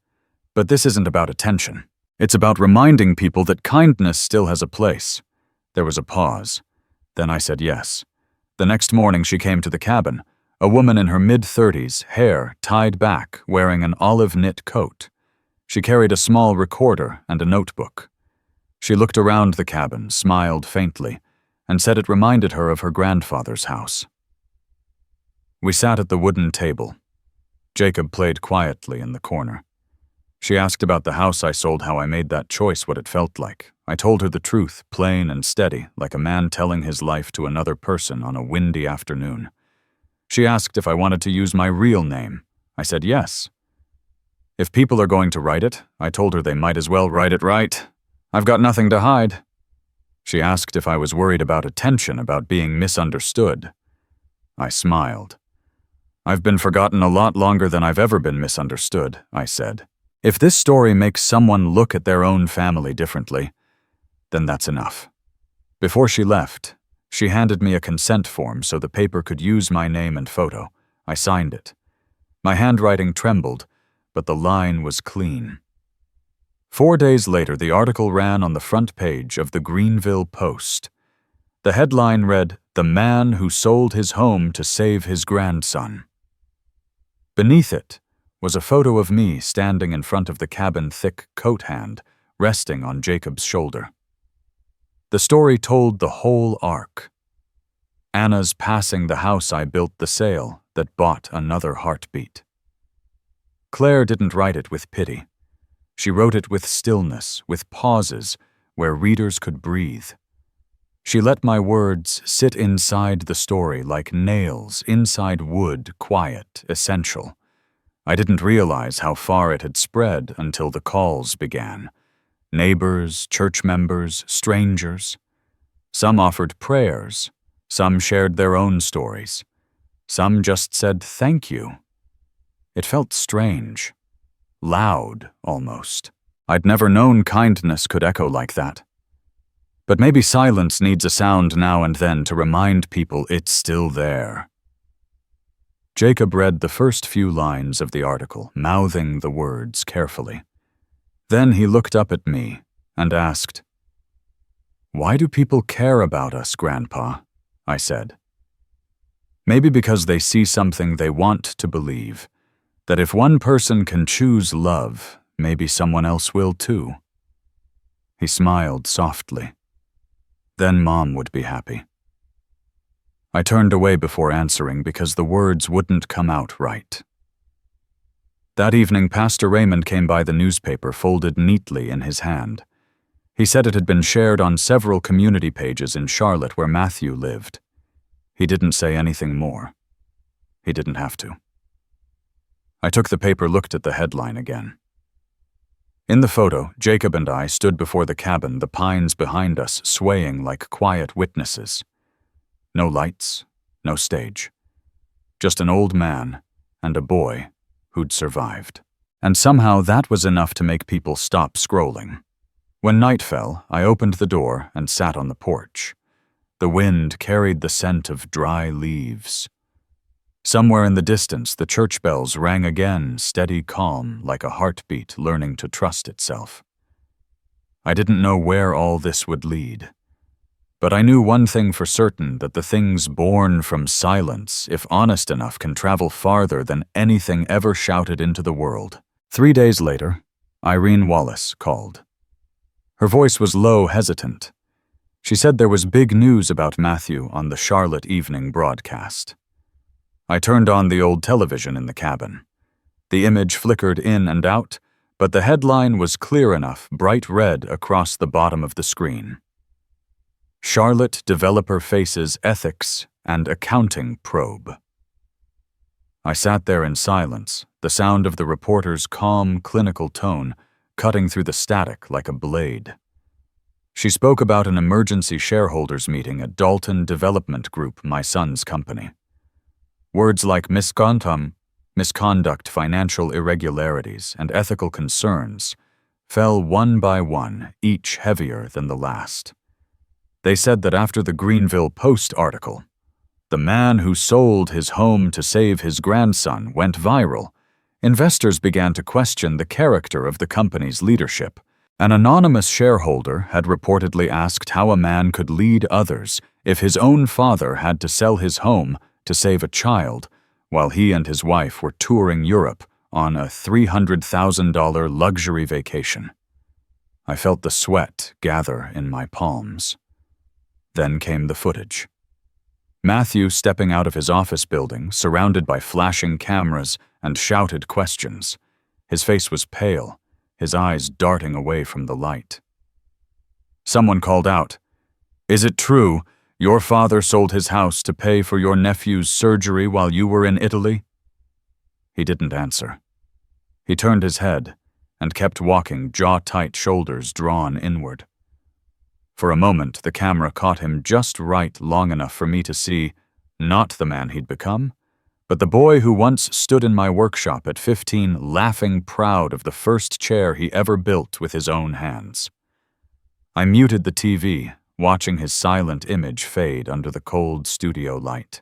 "But this isn't about attention. It's about reminding people that kindness still has a place." There was a pause. Then I said yes. The next morning she came to the cabin, a woman in her mid-30s, hair tied back, wearing an olive knit coat. She carried a small recorder and a notebook. She looked around the cabin, smiled faintly, and said it reminded her of her grandfather's house. We sat at the wooden table. Jacob played quietly in the corner. She asked about the house I sold, how I made that choice, what it felt like. I told her the truth, plain and steady, like a man telling his life to another person on a windy afternoon. She asked if I wanted to use my real name. I said yes. If people are going to write it, I told her they might as well write it right. I've got nothing to hide. She asked if I was worried about attention, about being misunderstood. I smiled. "I've been forgotten a lot longer than I've ever been misunderstood," I said. "If this story makes someone look at their own family differently, then that's enough." Before she left, she handed me a consent form so the paper could use my name and photo. I signed it. My handwriting trembled, but the line was clean. 4 days later, the article ran on the front page of the Greenville Post. The headline read, "The Man Who Sold His Home to Save His Grandson." Beneath it was a photo of me standing in front of the cabin, thick coat hand, resting on Jacob's shoulder. The story told the whole arc. Anna's passing the house I built, the sale, that bought another heartbeat. Claire didn't write it with pity. She wrote it with stillness, with pauses where readers could breathe. She let my words sit inside the story like nails inside wood, quiet, essential. I didn't realize how far it had spread until the calls began. Neighbors, church members, strangers. Some offered prayers. Some shared their own stories. Some just said thank you. It felt strange. Loud, almost. I'd never known kindness could echo like that. But maybe silence needs a sound now and then to remind people it's still there. Jacob read the first few lines of the article, mouthing the words carefully. Then he looked up at me and asked, "Why do people care about us, Grandpa?" I said. Maybe because they see something they want to believe, that if one person can choose love, maybe someone else will too. He smiled softly. Then Mom would be happy. I turned away before answering because the words wouldn't come out right. That evening, Pastor Raymond came by the newspaper folded neatly in his hand. He said it had been shared on several community pages in Charlotte where Matthew lived. He didn't say anything more. He didn't have to. I took the paper, looked at the headline again. In the photo, Jacob and I stood before the cabin, the pines behind us swaying like quiet witnesses. No lights, no stage. Just an old man and a boy who'd survived. And somehow that was enough to make people stop scrolling. When night fell, I opened the door and sat on the porch. The wind carried the scent of dry leaves. Somewhere in the distance, the church bells rang again, steady calm, like a heartbeat learning to trust itself. I didn't know where all this would lead. But I knew one thing for certain, that the things born from silence, if honest enough, can travel farther than anything ever shouted into the world. 3 days later, Irene Wallace called. Her voice was low, hesitant. She said there was big news about Matthew on the Charlotte evening broadcast. I turned on the old television in the cabin. The image flickered in and out, but the headline was clear enough, bright red across the bottom of the screen. Charlotte developer faces ethics and accounting probe. I sat there in silence, the sound of the reporter's calm, clinical tone cutting through the static like a blade. She spoke about an emergency shareholders meeting at Dalton Development Group, my son's company. Words like misconduct, financial irregularities, and ethical concerns fell one by one, each heavier than the last. They said that after the Greenville Post article, the man who sold his home to save his grandson went viral, investors began to question the character of the company's leadership. An anonymous shareholder had reportedly asked how a man could lead others if his own father had to sell his home to save a child, while he and his wife were touring Europe on a $300,000 luxury vacation. I felt the sweat gather in my palms. Then came the footage. Matthew stepping out of his office building, surrounded by flashing cameras and shouted questions. His face was pale, his eyes darting away from the light. Someone called out, "Is it true your father sold his house to pay for your nephew's surgery while you were in Italy?" He didn't answer. He turned his head and kept walking, jaw-tight, shoulders drawn inward. For a moment, the camera caught him just right, long enough for me to see not the man he'd become, but the boy who once stood in my workshop at 15, laughing proud of the first chair he ever built with his own hands. I muted the TV, watching his silent image fade under the cold studio light.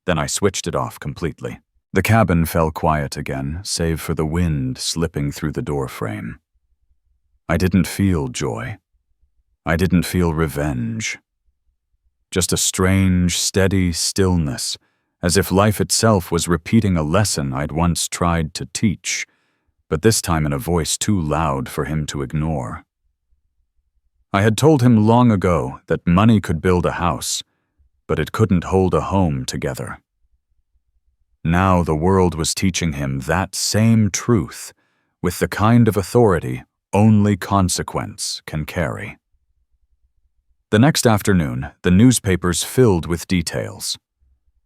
Then I switched it off completely. The cabin fell quiet again, save for the wind slipping through the door frame. I didn't feel joy. I didn't feel revenge. Just a strange, steady stillness, as if life itself was repeating a lesson I'd once tried to teach, but this time in a voice too loud for him to ignore. I had told him long ago that money could build a house, but it couldn't hold a home together. Now the world was teaching him that same truth with the kind of authority only consequence can carry. The next afternoon, the newspapers filled with details.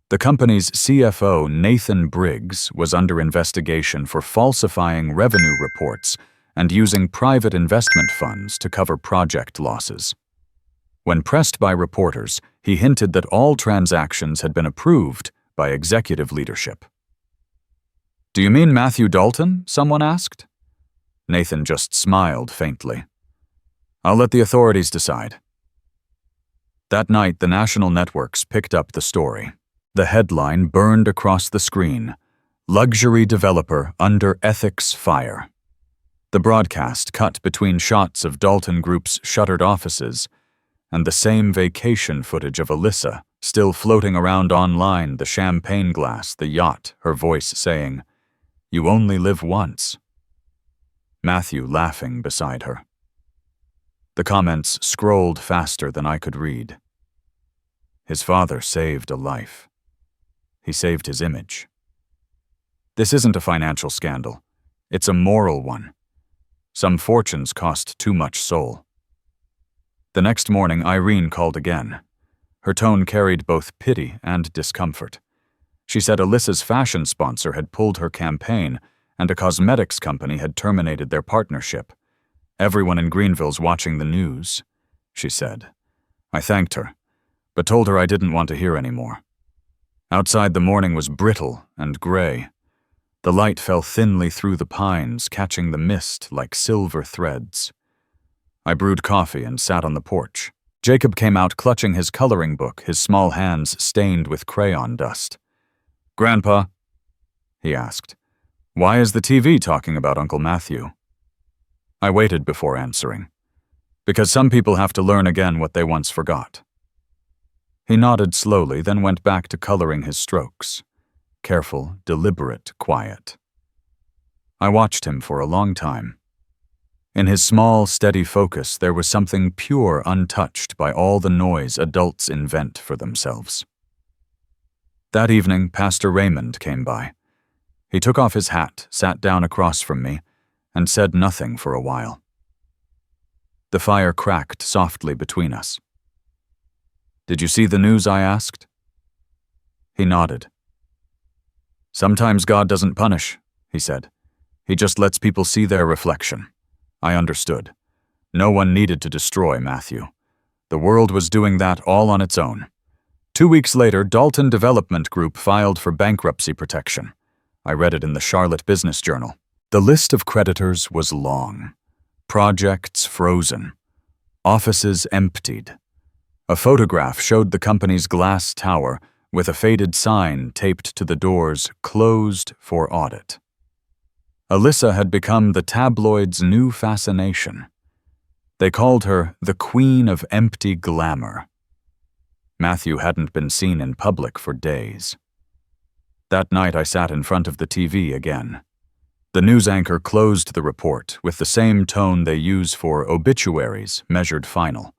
The company's CFO, Nathan Briggs, was under investigation for falsifying revenue reports and using private investment funds to cover project losses. When pressed by reporters, he hinted that all transactions had been approved by executive leadership. "Do you mean Matthew Dalton?" someone asked. Nathan just smiled faintly. "I'll let the authorities decide." That night, the national networks picked up the story. The headline burned across the screen: "Luxury developer under ethics fire." The broadcast cut between shots of Dalton Group's shuttered offices and the same vacation footage of Alyssa, still floating around online, the champagne glass, the yacht, her voice saying, "You only live once." Matthew laughing beside her. The comments scrolled faster than I could read. His father saved a life. He saved his image. This isn't a financial scandal. It's a moral one. Some fortunes cost too much soul. The next morning, Irene called again. Her tone carried both pity and discomfort. She said Alyssa's fashion sponsor had pulled her campaign and a cosmetics company had terminated their partnership. "Everyone in Greenville's watching the news," she said. I thanked her, but told her I didn't want to hear any more. Outside, the morning was brittle and gray. The light fell thinly through the pines, catching the mist like silver threads. I brewed coffee and sat on the porch. Jacob came out clutching his coloring book, his small hands stained with crayon dust. "Grandpa," he asked, "why is the TV talking about Uncle Matthew?" I waited before answering. Because some people have to learn again what they once forgot. He nodded slowly, then went back to coloring his strokes. Careful, deliberate, quiet. I watched him for a long time. In his small, steady focus, there was something pure, untouched by all the noise adults invent for themselves. That evening, Pastor Raymond came by. He took off his hat, sat down across from me, and said nothing for a while. The fire cracked softly between us. "Did you see the news?" I asked. He nodded. "Sometimes God doesn't punish," he said. "He just lets people see their reflection." I understood. No one needed to destroy Matthew. The world was doing that all on its own. 2 weeks later, Dalton Development Group filed for bankruptcy protection. I read it in the Charlotte Business Journal. The list of creditors was long. Projects frozen. Offices emptied. A photograph showed the company's glass tower with a faded sign taped to the doors, "Closed for audit." Alyssa had become the tabloid's new fascination. They called her the Queen of Empty Glamour. Matthew hadn't been seen in public for days. That night I sat in front of the TV again. The news anchor closed the report with the same tone they use for obituaries, measured final.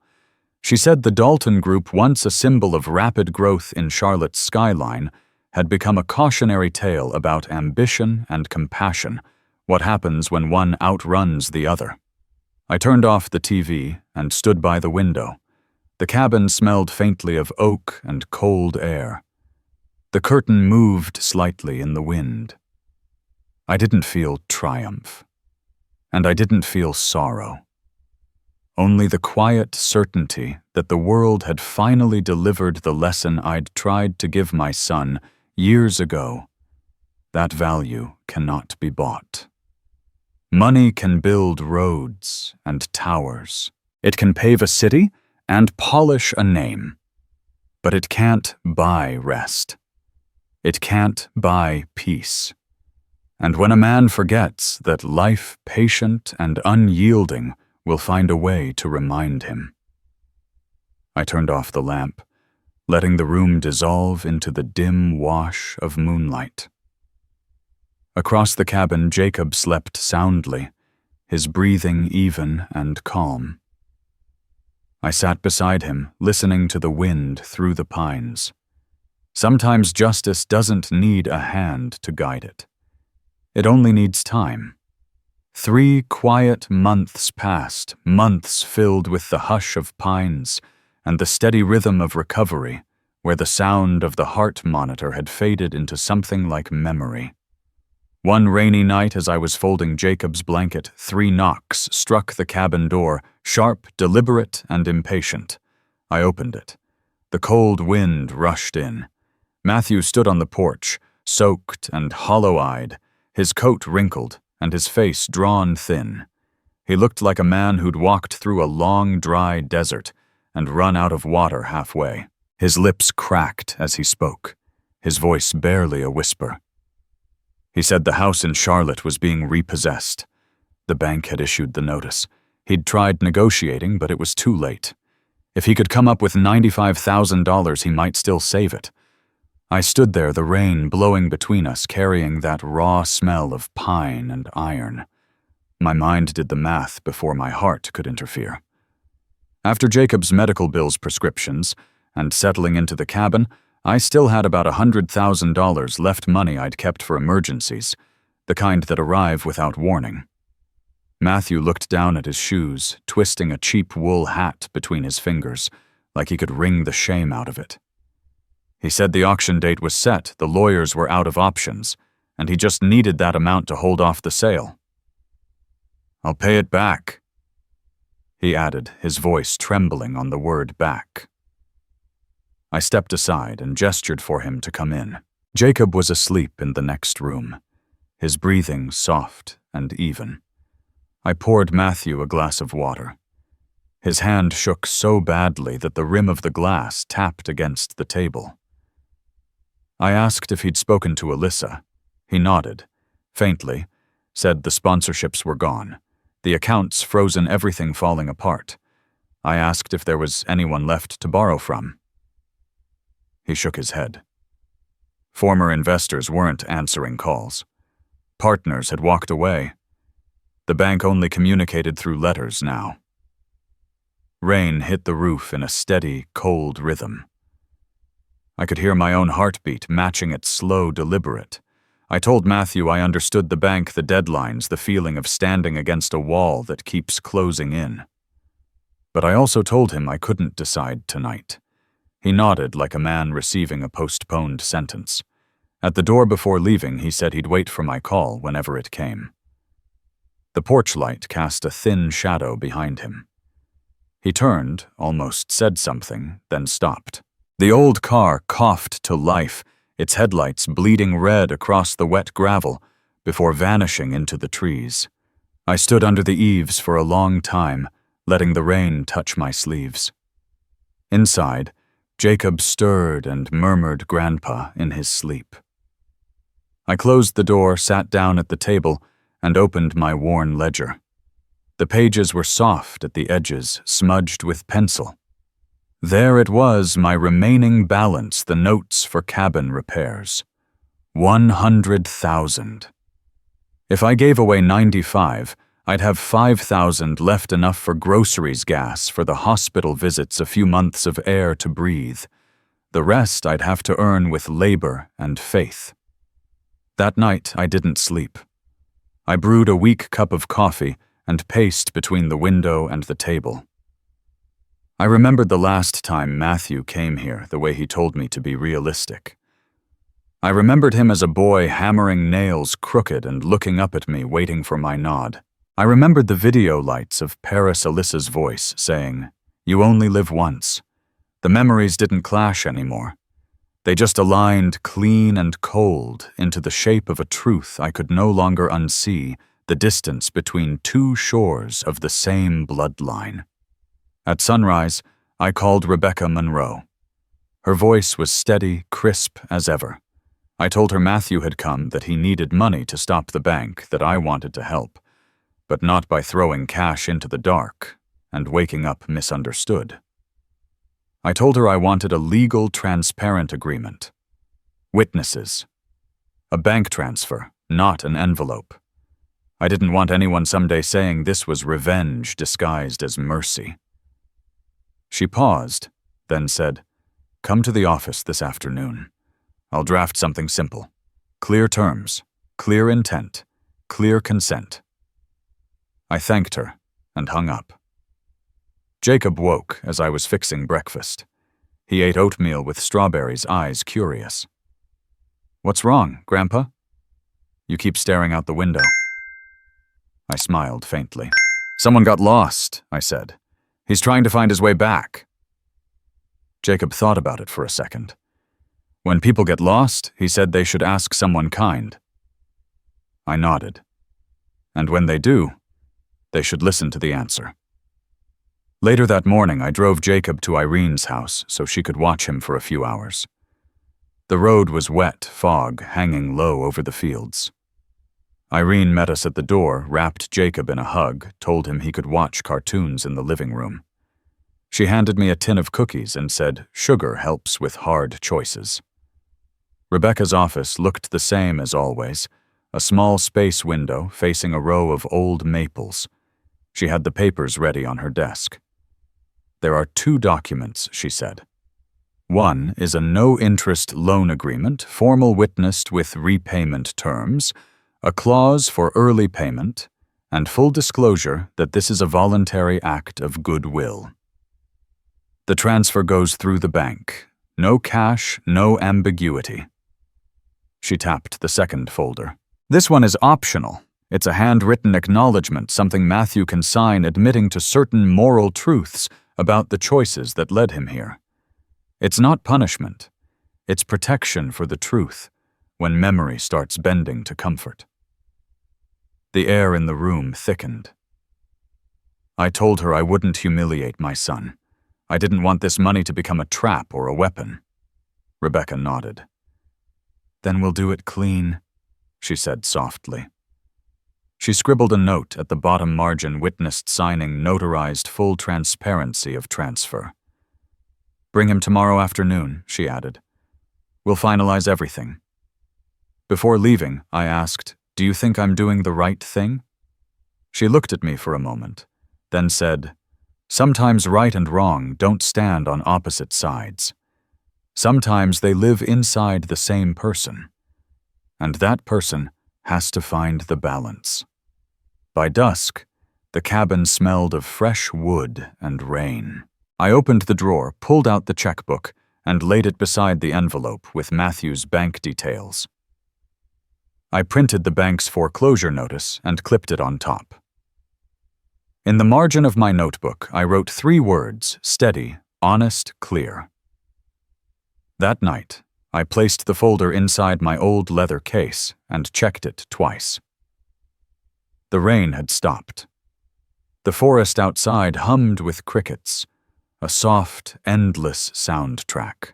She said the Dalton Group, once a symbol of rapid growth in Charlotte's skyline, had become a cautionary tale about ambition and compassion, what happens when one outruns the other. I turned off the TV and stood by the window. The cabin smelled faintly of oak and cold air. The curtain moved slightly in the wind. I didn't feel triumph, and I didn't feel sorrow. Only the quiet certainty that the world had finally delivered the lesson I'd tried to give my son years ago. That value cannot be bought. Money can build roads and towers. It can pave a city and polish a name. But it can't buy rest. It can't buy peace. And when a man forgets that life, patient and unyielding, will find a way to remind him. I turned off the lamp, letting the room dissolve into the dim wash of moonlight. Across the cabin, Jacob slept soundly, his breathing even and calm. I sat beside him, listening to the wind through the pines. Sometimes justice doesn't need a hand to guide it. It only needs time. 3 quiet months passed, months filled with the hush of pines and the steady rhythm of recovery, where the sound of the heart monitor had faded into something like memory. One rainy night, as I was folding Jacob's blanket, 3 knocks struck the cabin door, sharp, deliberate, and impatient. I opened it. The cold wind rushed in. Matthew stood on the porch, soaked and hollow-eyed, his coat wrinkled and his face drawn thin. He looked like a man who'd walked through a long, dry desert and run out of water halfway. His lips cracked as he spoke, his voice barely a whisper. He said the house in Charlotte was being repossessed. The bank had issued the notice. He'd tried negotiating, but it was too late. If he could come up with $95,000, he might still save it. I stood there, the rain blowing between us, carrying that raw smell of pine and iron. My mind did the math before my heart could interfere. After Jacob's medical bills, prescriptions, and settling into the cabin, I still had about $100,000 left, money I'd kept for emergencies, the kind that arrive without warning. Matthew looked down at his shoes, twisting a cheap wool hat between his fingers, like he could wring the shame out of it. He said the auction date was set, the lawyers were out of options, and he just needed that amount to hold off the sale. "I'll pay it back," he added, his voice trembling on the word back. I stepped aside and gestured for him to come in. Jacob was asleep in the next room, his breathing soft and even. I poured Matthew a glass of water. His hand shook so badly that the rim of the glass tapped against the table. I asked if he'd spoken to Alyssa. He nodded, faintly, said the sponsorships were gone, the accounts frozen, everything falling apart. I asked if there was anyone left to borrow from. He shook his head. Former investors weren't answering calls. Partners had walked away. The bank only communicated through letters now. Rain hit the roof in a steady, cold rhythm. I could hear my own heartbeat matching its slow, deliberate. I told Matthew I understood the bank, the deadlines, the feeling of standing against a wall that keeps closing in. But I also told him I couldn't decide tonight. He nodded like a man receiving a postponed sentence. At the door before leaving, he said he'd wait for my call whenever it came. The porch light cast a thin shadow behind him. He turned, almost said something, then stopped. The old car coughed to life, its headlights bleeding red across the wet gravel, before vanishing into the trees. I stood under the eaves for a long time, letting the rain touch my sleeves. Inside, Jacob stirred and murmured "Grandpa" in his sleep. I closed the door, sat down at the table, and opened my worn ledger. The pages were soft at the edges, smudged with pencil. There it was, my remaining balance, the notes for cabin repairs. 100,000. If I gave away 95, I'd have 5,000 left, enough for groceries, gas, for the hospital visits, a few months of air to breathe. The rest I'd have to earn with labor and faith. That night I didn't sleep. I brewed a weak cup of coffee and paced between the window and the table. I remembered the last time Matthew came here, the way he told me to be realistic. I remembered him as a boy hammering nails crooked and looking up at me, waiting for my nod. I remembered the video lights of Paris Alyssa's voice saying, "You only live once." The memories didn't clash anymore. They just aligned clean and cold into the shape of a truth I could no longer unsee, the distance between 2 shores of the same bloodline. At sunrise, I called Rebecca Monroe. Her voice was steady, crisp as ever. I told her Matthew had come, that he needed money to stop the bank, that I wanted to help, but not by throwing cash into the dark and waking up misunderstood. I told her I wanted a legal, transparent agreement. Witnesses. A bank transfer, not an envelope. I didn't want anyone someday saying this was revenge disguised as mercy. She paused, then said, "Come to the office this afternoon. I'll draft something simple. Clear terms, clear intent, clear consent." I thanked her and hung up. Jacob woke as I was fixing breakfast. He ate oatmeal with strawberries, eyes curious. "What's wrong, Grandpa?" "You keep staring out the window." I smiled faintly. "Someone got lost," I said. "He's trying to find his way back." Jacob thought about it for a second. "When people get lost," he said, "they should ask someone kind." I nodded. "And when they do, they should listen to the answer." Later that morning, I drove Jacob to Irene's house so she could watch him for a few hours. The road was wet, fog hanging low over the fields. Irene met us at the door, wrapped Jacob in a hug, told him he could watch cartoons in the living room. She handed me a tin of cookies and said, "Sugar helps with hard choices." Rebecca's office looked the same as always, a small space window facing a row of old maples. She had the papers ready on her desk. "There are 2 documents," she said. "One is a no-interest loan agreement, formal witnessed with repayment terms, a clause for early payment, and full disclosure that this is a voluntary act of goodwill. The transfer goes through the bank. No cash, no ambiguity." She tapped the second folder. "This one is optional. It's a handwritten acknowledgement, something Matthew can sign admitting to certain moral truths about the choices that led him here. It's not punishment. It's protection for the truth when memory starts bending to comfort." The air in the room thickened. I told her I wouldn't humiliate my son. I didn't want this money to become a trap or a weapon. Rebecca nodded. "Then we'll do it clean," she said softly. She scribbled a note at the bottom margin, witnessed signing, notarized full transparency of transfer. "Bring him tomorrow afternoon," she added. "We'll finalize everything." Before leaving, I asked, "Do you think I'm doing the right thing?" She looked at me for a moment, then said, "Sometimes right and wrong don't stand on opposite sides. Sometimes they live inside the same person, and that person has to find the balance." By dusk, the cabin smelled of fresh wood and rain. I opened the drawer, pulled out the checkbook, and laid it beside the envelope with Matthew's bank details. I printed the bank's foreclosure notice and clipped it on top. In the margin of my notebook, I wrote 3 words: steady, honest, clear. That night, I placed the folder inside my old leather case and checked it twice. The rain had stopped. The forest outside hummed with crickets, a soft, endless soundtrack.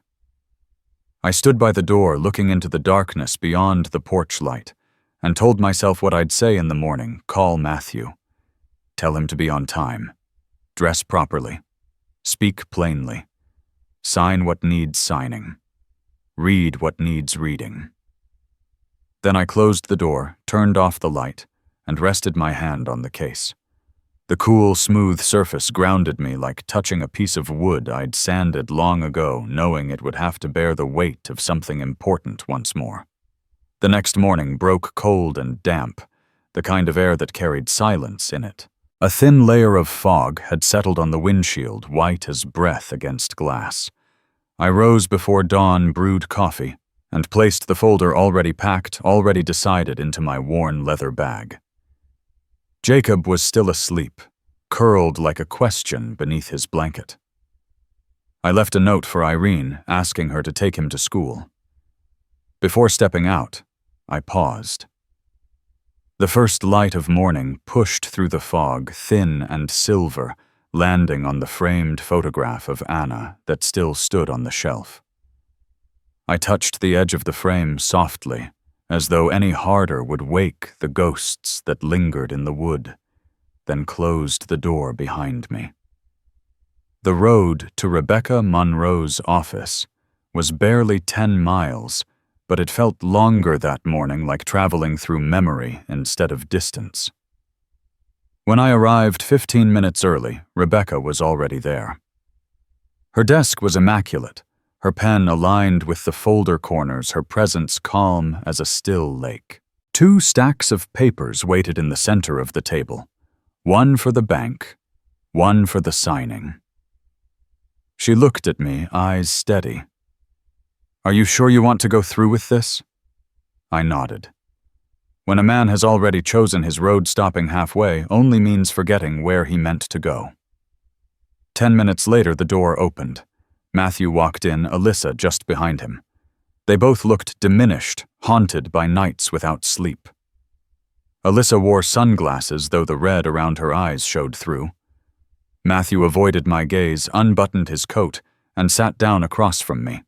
I stood by the door looking into the darkness beyond the porch light and told myself what I'd say in the morning: call Matthew. Tell him to be on time. Dress properly. Speak plainly. Sign what needs signing. Read what needs reading. Then I closed the door, turned off the light, and rested my hand on the case. The cool, smooth surface grounded me like touching a piece of wood I'd sanded long ago, knowing it would have to bear the weight of something important once more. The next morning broke cold and damp, the kind of air that carried silence in it. A thin layer of fog had settled on the windshield, white as breath against glass. I rose before dawn, brewed coffee, and placed the folder already packed, already decided, into my worn leather bag. Jacob was still asleep, curled like a question beneath his blanket. I left a note for Irene, asking her to take him to school. Before stepping out, I paused. The first light of morning pushed through the fog, thin and silver, landing on the framed photograph of Anna that still stood on the shelf. I touched the edge of the frame softly, as though any harder would wake the ghosts that lingered in the wood, then closed the door behind me. The road to Rebecca Monroe's office was barely 10 miles, but it felt longer that morning, like traveling through memory instead of distance. When I arrived 15 minutes early, Rebecca was already there. Her desk was immaculate, her pen aligned with the folder corners, her presence calm as a still lake. 2 stacks of papers waited in the center of the table, one for the bank, one for the signing. She looked at me, eyes steady. "Are you sure you want to go through with this?" I nodded. When a man has already chosen his road, stopping halfway only means forgetting where he meant to go. 10 minutes later, the door opened. Matthew walked in, Alyssa just behind him. They both looked diminished, haunted by nights without sleep. Alyssa wore sunglasses, though the red around her eyes showed through. Matthew avoided my gaze, unbuttoned his coat, and sat down across from me.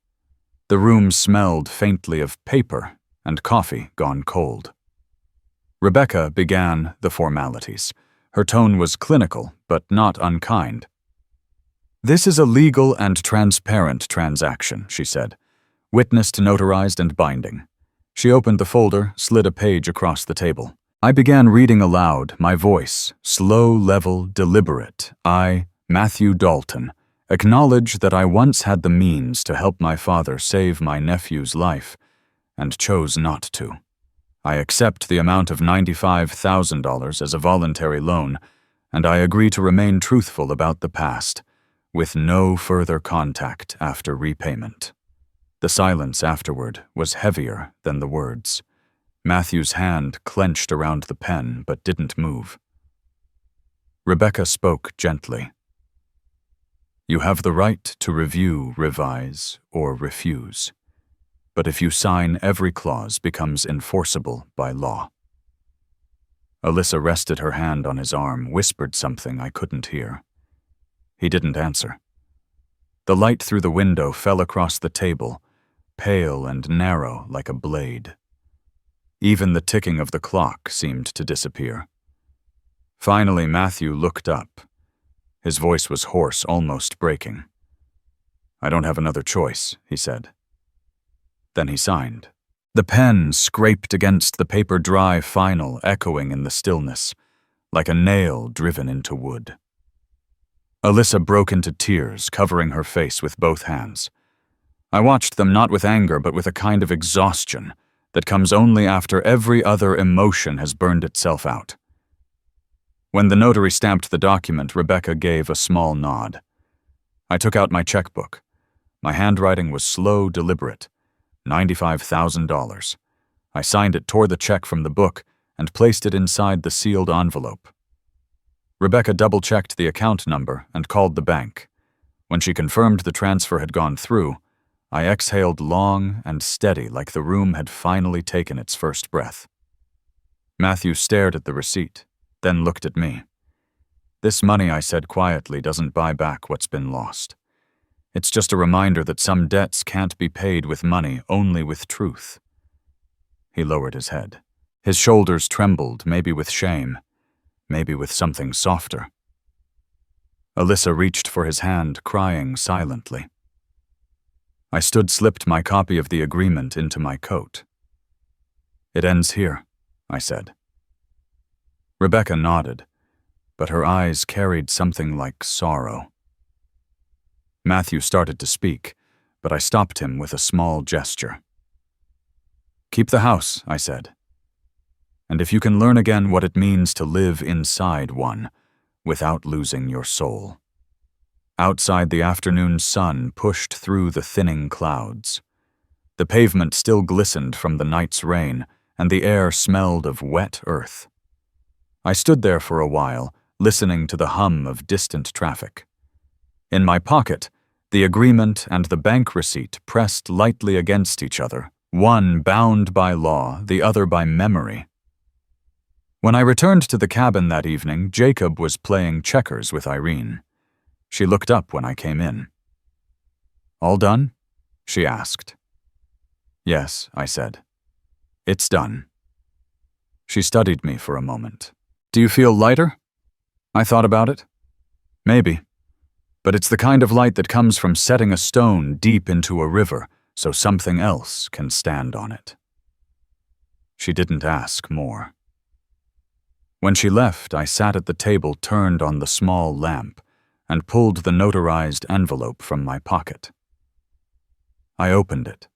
The room smelled faintly of paper and coffee gone cold. Rebecca began the formalities. Her tone was clinical, but not unkind. "This is a legal and transparent transaction," she said. "Witnessed, notarized, and binding." She opened the folder, slid a page across the table. I began reading aloud, my voice, slow, level, deliberate. I, Matthew Dalton, acknowledge that I once had the means to help my father save my nephew's life, and chose not to. I accept the amount of $95,000 as a voluntary loan, and I agree to remain truthful about the past, with no further contact after repayment. The silence afterward was heavier than the words. Matthew's hand clenched around the pen but didn't move. Rebecca spoke gently. "You have the right to review, revise, or refuse. But if you sign, every clause becomes enforceable by law." Alyssa rested her hand on his arm, whispered something I couldn't hear. He didn't answer. The light through the window fell across the table, pale and narrow like a blade. Even the ticking of the clock seemed to disappear. Finally, Matthew looked up. His voice was hoarse, almost breaking. "I don't have another choice," he said. Then he signed. The pen scraped against the paper, dry, final, echoing in the stillness, like a nail driven into wood. Alyssa broke into tears, covering her face with both hands. I watched them not with anger, but with a kind of exhaustion that comes only after every other emotion has burned itself out. When the notary stamped the document, Rebecca gave a small nod. I took out my checkbook. My handwriting was slow, deliberate. $95,000. I signed it, tore the check from the book, and placed it inside the sealed envelope. Rebecca double-checked the account number and called the bank. When she confirmed the transfer had gone through, I exhaled long and steady, like the room had finally taken its first breath. Matthew stared at the receipt, then looked at me. "This money," I said quietly, "doesn't buy back what's been lost. It's just a reminder that some debts can't be paid with money, only with truth." He lowered his head. His shoulders trembled, maybe with shame, maybe with something softer. Alyssa reached for his hand, crying silently. I slipped my copy of the agreement into my coat. "It ends here," I said. Rebecca nodded, but her eyes carried something like sorrow. Matthew started to speak, but I stopped him with a small gesture. "Keep the house," I said. "And if you can learn again what it means to live inside one, without losing your soul." Outside, the afternoon sun pushed through the thinning clouds. The pavement still glistened from the night's rain, and the air smelled of wet earth. I stood there for a while, listening to the hum of distant traffic. In my pocket, the agreement and the bank receipt pressed lightly against each other, one bound by law, the other by memory. When I returned to the cabin that evening, Jacob was playing checkers with Irene. She looked up when I came in. "All done?" she asked. "Yes," I said. "It's done." She studied me for a moment. "Do you feel lighter?" I thought about it. "Maybe. But it's the kind of light that comes from setting a stone deep into a river so something else can stand on it." She didn't ask more. When she left, I sat at the table, turned on the small lamp, and pulled the notarized envelope from my pocket. I opened it.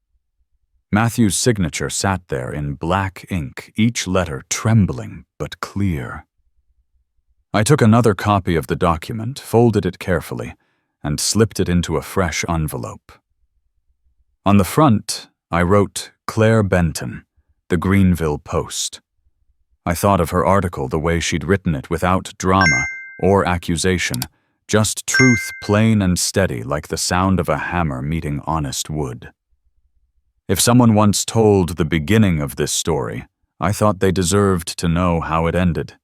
Matthew's signature sat there in black ink, each letter trembling but clear. I took another copy of the document, folded it carefully, and slipped it into a fresh envelope. On the front, I wrote Claire Benton, the Greenville Post. I thought of her article the way she'd written it, without drama or accusation, just truth plain and steady like the sound of a hammer meeting honest wood. If someone once told the beginning of this story, I thought they deserved to know how it ended.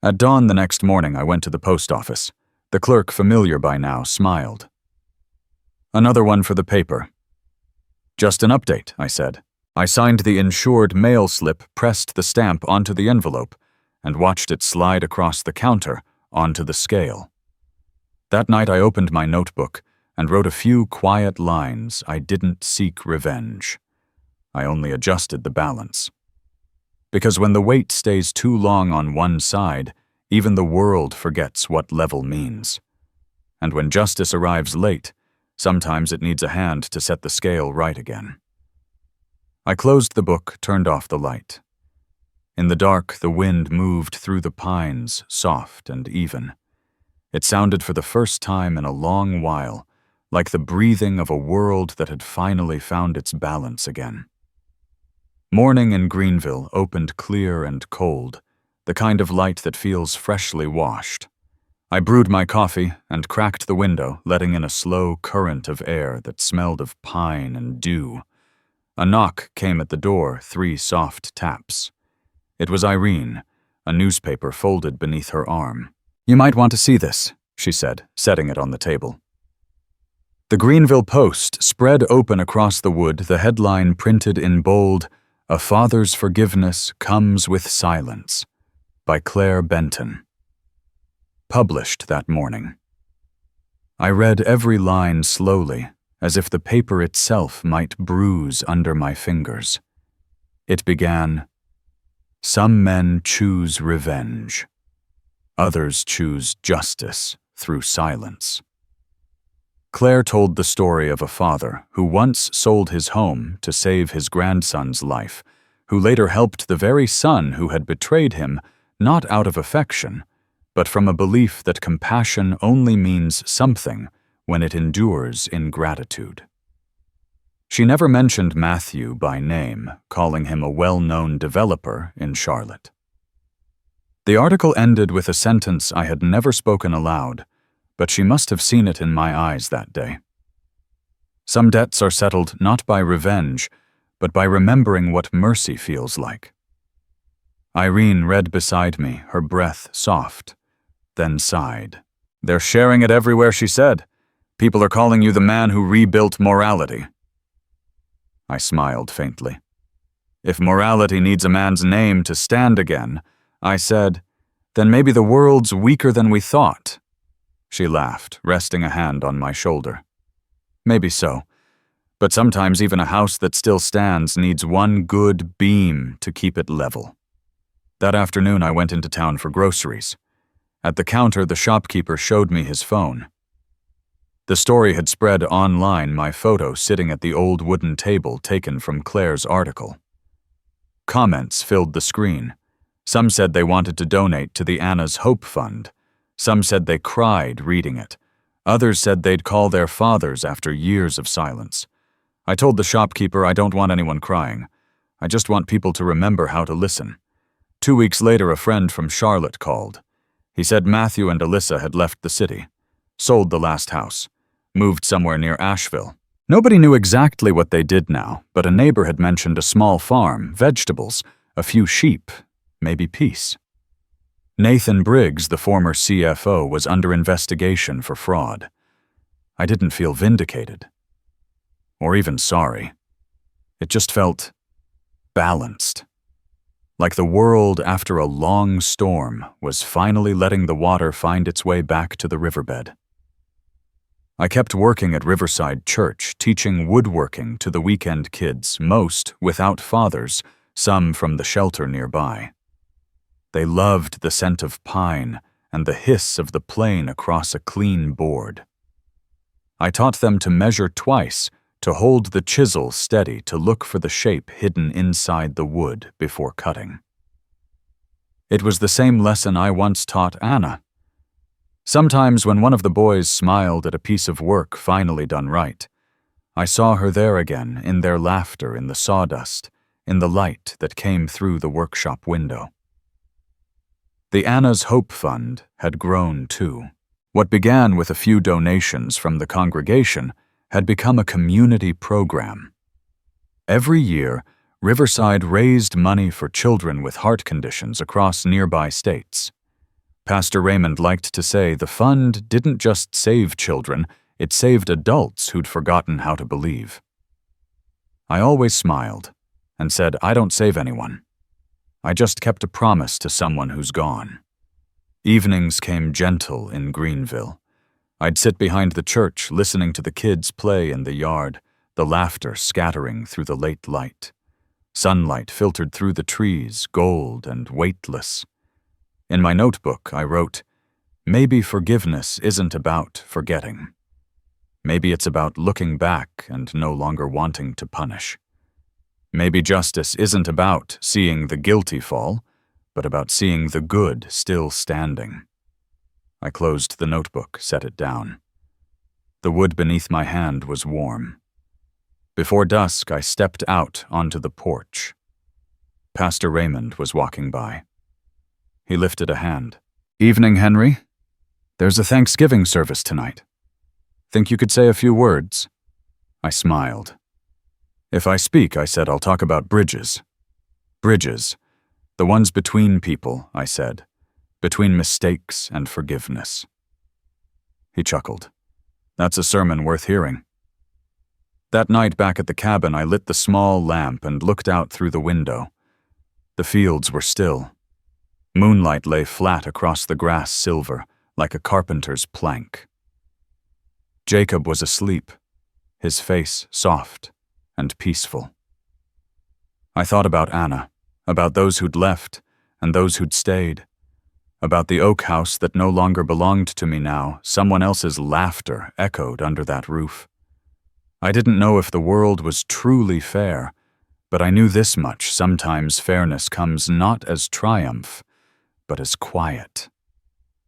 At dawn the next morning, I went to the post office. The clerk, familiar by now, smiled. "Another one for the paper." "Just an update," I said. I signed the insured mail slip, pressed the stamp onto the envelope, and watched it slide across the counter onto the scale. That night I opened my notebook and wrote a few quiet lines. I didn't seek revenge. I only adjusted the balance. Because when the weight stays too long on one side, even the world forgets what level means. And when justice arrives late, sometimes it needs a hand to set the scale right again. I closed the book, turned off the light. In the dark, the wind moved through the pines, soft and even. It sounded for the first time in a long while, like the breathing of a world that had finally found its balance again. Morning in Greenville opened clear and cold, the kind of light that feels freshly washed. I brewed my coffee and cracked the window, letting in a slow current of air that smelled of pine and dew. A knock came at the door, 3 soft taps. It was Irene, a newspaper folded beneath her arm. "You might want to see this," she said, setting it on the table. The Greenville Post spread open across the wood, the headline printed in bold, "A Father's Forgiveness Comes with Silence," by Claire Benton. Published that morning. I read every line slowly, as if the paper itself might bruise under my fingers. It began, "Some men choose revenge. Others choose justice through silence." Claire told the story of a father who once sold his home to save his grandson's life, who later helped the very son who had betrayed him, not out of affection, but from a belief that compassion only means something when it endures in gratitude. She never mentioned Matthew by name, calling him a well-known developer in Charlotte. The article ended with a sentence I had never spoken aloud, but she must have seen it in my eyes that day. "Some debts are settled not by revenge, but by remembering what mercy feels like." Irene read beside me, her breath soft, then sighed. "They're sharing it everywhere," she said. "People are calling you the man who rebuilt morality." I smiled faintly. "If morality needs a man's name to stand again," I said, "then maybe the world's weaker than we thought." She laughed, resting a hand on my shoulder. "Maybe so, but sometimes even a house that still stands needs one good beam to keep it level." That afternoon I went into town for groceries. At the counter, the shopkeeper showed me his phone. The story had spread online, my photo sitting at the old wooden table taken from Claire's article. Comments filled the screen. Some said they wanted to donate to the Anna's Hope Fund. Some said they cried reading it. Others said they'd call their fathers after years of silence. I told the shopkeeper I don't want anyone crying. I just want people to remember how to listen. 2 weeks later, a friend from Charlotte called. He said Matthew and Alyssa had left the city, sold the last house, moved somewhere near Asheville. Nobody knew exactly what they did now, but a neighbor had mentioned a small farm, vegetables, a few sheep, maybe peace. Nathan Briggs, the former CFO, was under investigation for fraud. I didn't feel vindicated, or even sorry. It just felt balanced. Like the world after a long storm was finally letting the water find its way back to the riverbed. I kept working at Riverside Church, teaching woodworking to the weekend kids, most without fathers, some from the shelter nearby. They loved the scent of pine and the hiss of the plane across a clean board. I taught them to measure twice, to hold the chisel steady to look for the shape hidden inside the wood before cutting. It was the same lesson I once taught Anna. Sometimes when one of the boys smiled at a piece of work finally done right, I saw her there again in their laughter in the sawdust, in the light that came through the workshop window. The Anna's Hope Fund had grown too. What began with a few donations from the congregation had become a community program. Every year, Riverside raised money for children with heart conditions across nearby states. Pastor Raymond liked to say the fund didn't just save children, it saved adults who'd forgotten how to believe. I always smiled and said, I don't save anyone. I just kept a promise to someone who's gone. Evenings came gentle in Greenville. I'd sit behind the church listening to the kids play in the yard, the laughter scattering through the late light. Sunlight filtered through the trees, gold and weightless. In my notebook, I wrote, maybe forgiveness isn't about forgetting. Maybe it's about looking back and no longer wanting to punish. Maybe justice isn't about seeing the guilty fall, but about seeing the good still standing. I closed the notebook, set it down. The wood beneath my hand was warm. Before dusk, I stepped out onto the porch. Pastor Raymond was walking by. He lifted a hand. Evening, Henry. There's a Thanksgiving service tonight. Think you could say a few words? I smiled. If I speak, I said, I'll talk about bridges. Bridges. The ones between people, I said. Between mistakes and forgiveness. He chuckled. That's a sermon worth hearing. That night back at the cabin, I lit the small lamp and looked out through the window. The fields were still. Moonlight lay flat across the grass silver, like a carpenter's plank. Jacob was asleep, his face soft and peaceful. I thought about Anna, about those who'd left and those who'd stayed, about the oak house that no longer belonged to me now. Someone else's laughter echoed under that roof. I didn't know if the world was truly fair, but I knew this much: sometimes fairness comes not as triumph, but as quiet.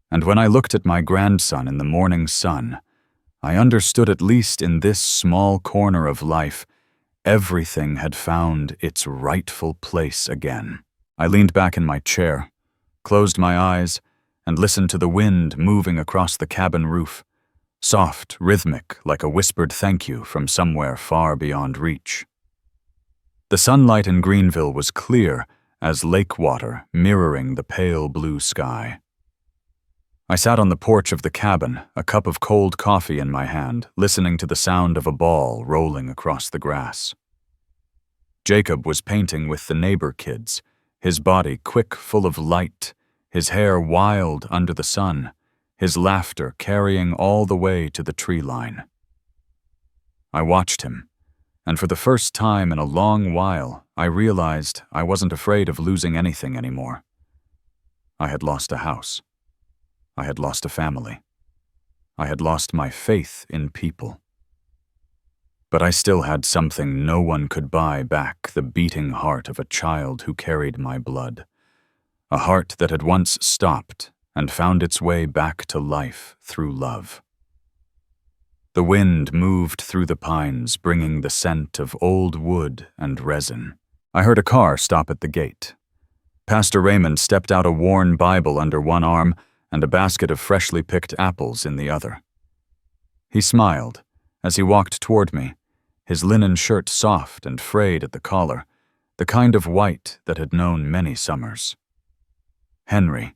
And when I looked at my grandson in the morning sun, I understood, at least in this small corner of life, everything had found its rightful place again. I leaned back in my chair, closed my eyes, and listened to the wind moving across the cabin roof, soft, rhythmic, like a whispered thank you from somewhere far beyond reach. The sunlight in Greenville was clear as lake water mirroring the pale blue sky. I sat on the porch of the cabin, a cup of cold coffee in my hand, listening to the sound of a ball rolling across the grass. Jacob was painting with the neighbor kids, his body quick, full of light, his hair wild under the sun, his laughter carrying all the way to the tree line. I watched him, and for the first time in a long while, I realized I wasn't afraid of losing anything anymore. I had lost a house. I had lost a family. I had lost my faith in people. But I still had something no one could buy back: the beating heart of a child who carried my blood. A heart that had once stopped and found its way back to life through love. The wind moved through the pines, bringing the scent of old wood and resin. I heard a car stop at the gate. Pastor Raymond stepped out, a worn Bible under one arm and a basket of freshly picked apples in the other. He smiled as he walked toward me, his linen shirt soft and frayed at the collar, the kind of white that had known many summers. Henry,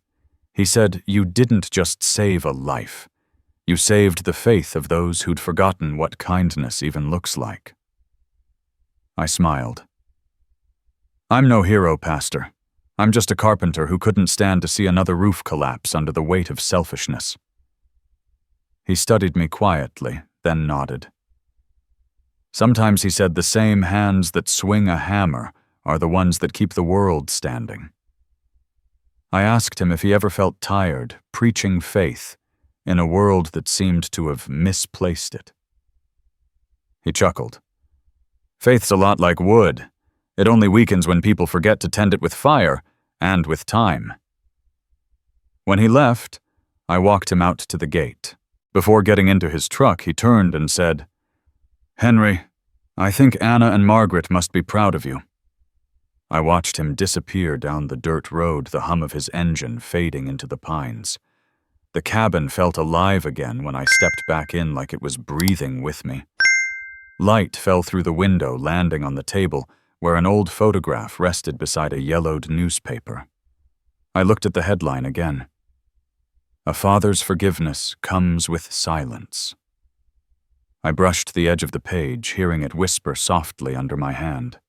he said, you didn't just save a life. You saved the faith of those who'd forgotten what kindness even looks like. I smiled. I'm no hero, Pastor. I'm just a carpenter who couldn't stand to see another roof collapse under the weight of selfishness. He studied me quietly, then nodded. Sometimes, he said, the same hands that swing a hammer are the ones that keep the world standing. I asked him if he ever felt tired preaching faith in a world that seemed to have misplaced it. He chuckled. Faith's a lot like wood. It only weakens when people forget to tend it with fire and with time. When he left, I walked him out to the gate. Before getting into his truck, he turned and said, "Henry, I think Anna and Margaret must be proud of you." I watched him disappear down the dirt road, the hum of his engine fading into the pines. The cabin felt alive again when I stepped back in like it was breathing with me. Light fell through the window, landing on the table, where an old photograph rested beside a yellowed newspaper. I looked at the headline again. "A father's forgiveness comes with silence." I brushed the edge of the page, hearing it whisper softly under my hand.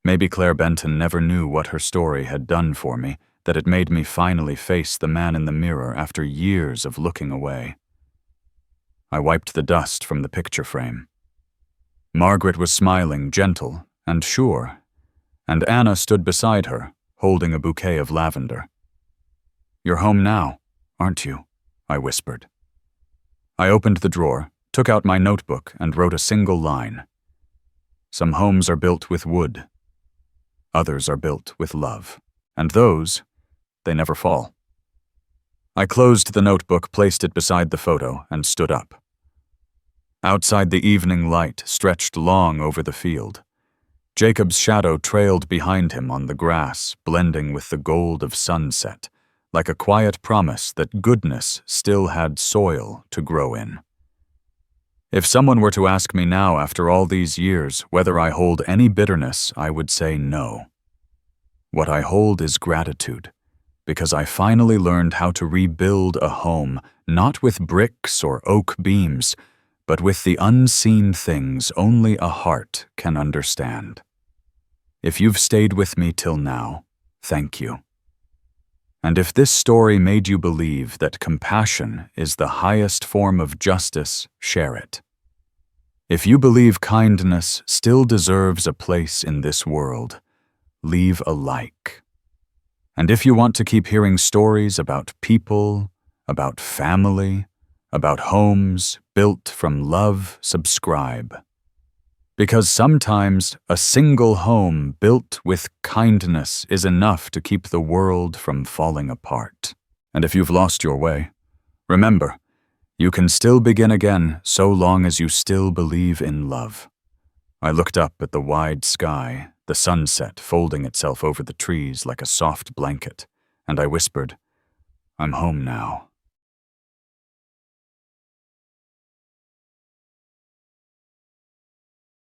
Maybe Claire Benton never knew what her story had done for me, that it made me finally face the man in the mirror after years of looking away. I wiped the dust from the picture frame. Margaret was smiling, gentle and sure, and Anna stood beside her, holding a bouquet of lavender. "You're home now, aren't you?" I whispered. I opened the drawer, took out my notebook, and wrote a single line. "Some homes are built with wood. Others are built with love. And those, they never fall." I closed the notebook, placed it beside the photo, and stood up. Outside, the evening light stretched long over the field. Jacob's shadow trailed behind him on the grass, blending with the gold of sunset, like a quiet promise that goodness still had soil to grow in. If someone were to ask me now, after all these years, whether I hold any bitterness, I would say no. What I hold is gratitude, because I finally learned how to rebuild a home, not with bricks or oak beams, but with the unseen things only a heart can understand. If you've stayed with me till now, thank you. And if this story made you believe that compassion is the highest form of justice, share it. If you believe kindness still deserves a place in this world, leave a like. And if you want to keep hearing stories about people, about family, about homes built from love, subscribe. Because sometimes a single home built with kindness is enough to keep the world from falling apart. And if you've lost your way, remember, you can still begin again so long as you still believe in love. I looked up at the wide sky, the sunset folding itself over the trees like a soft blanket, and I whispered, "I'm home now."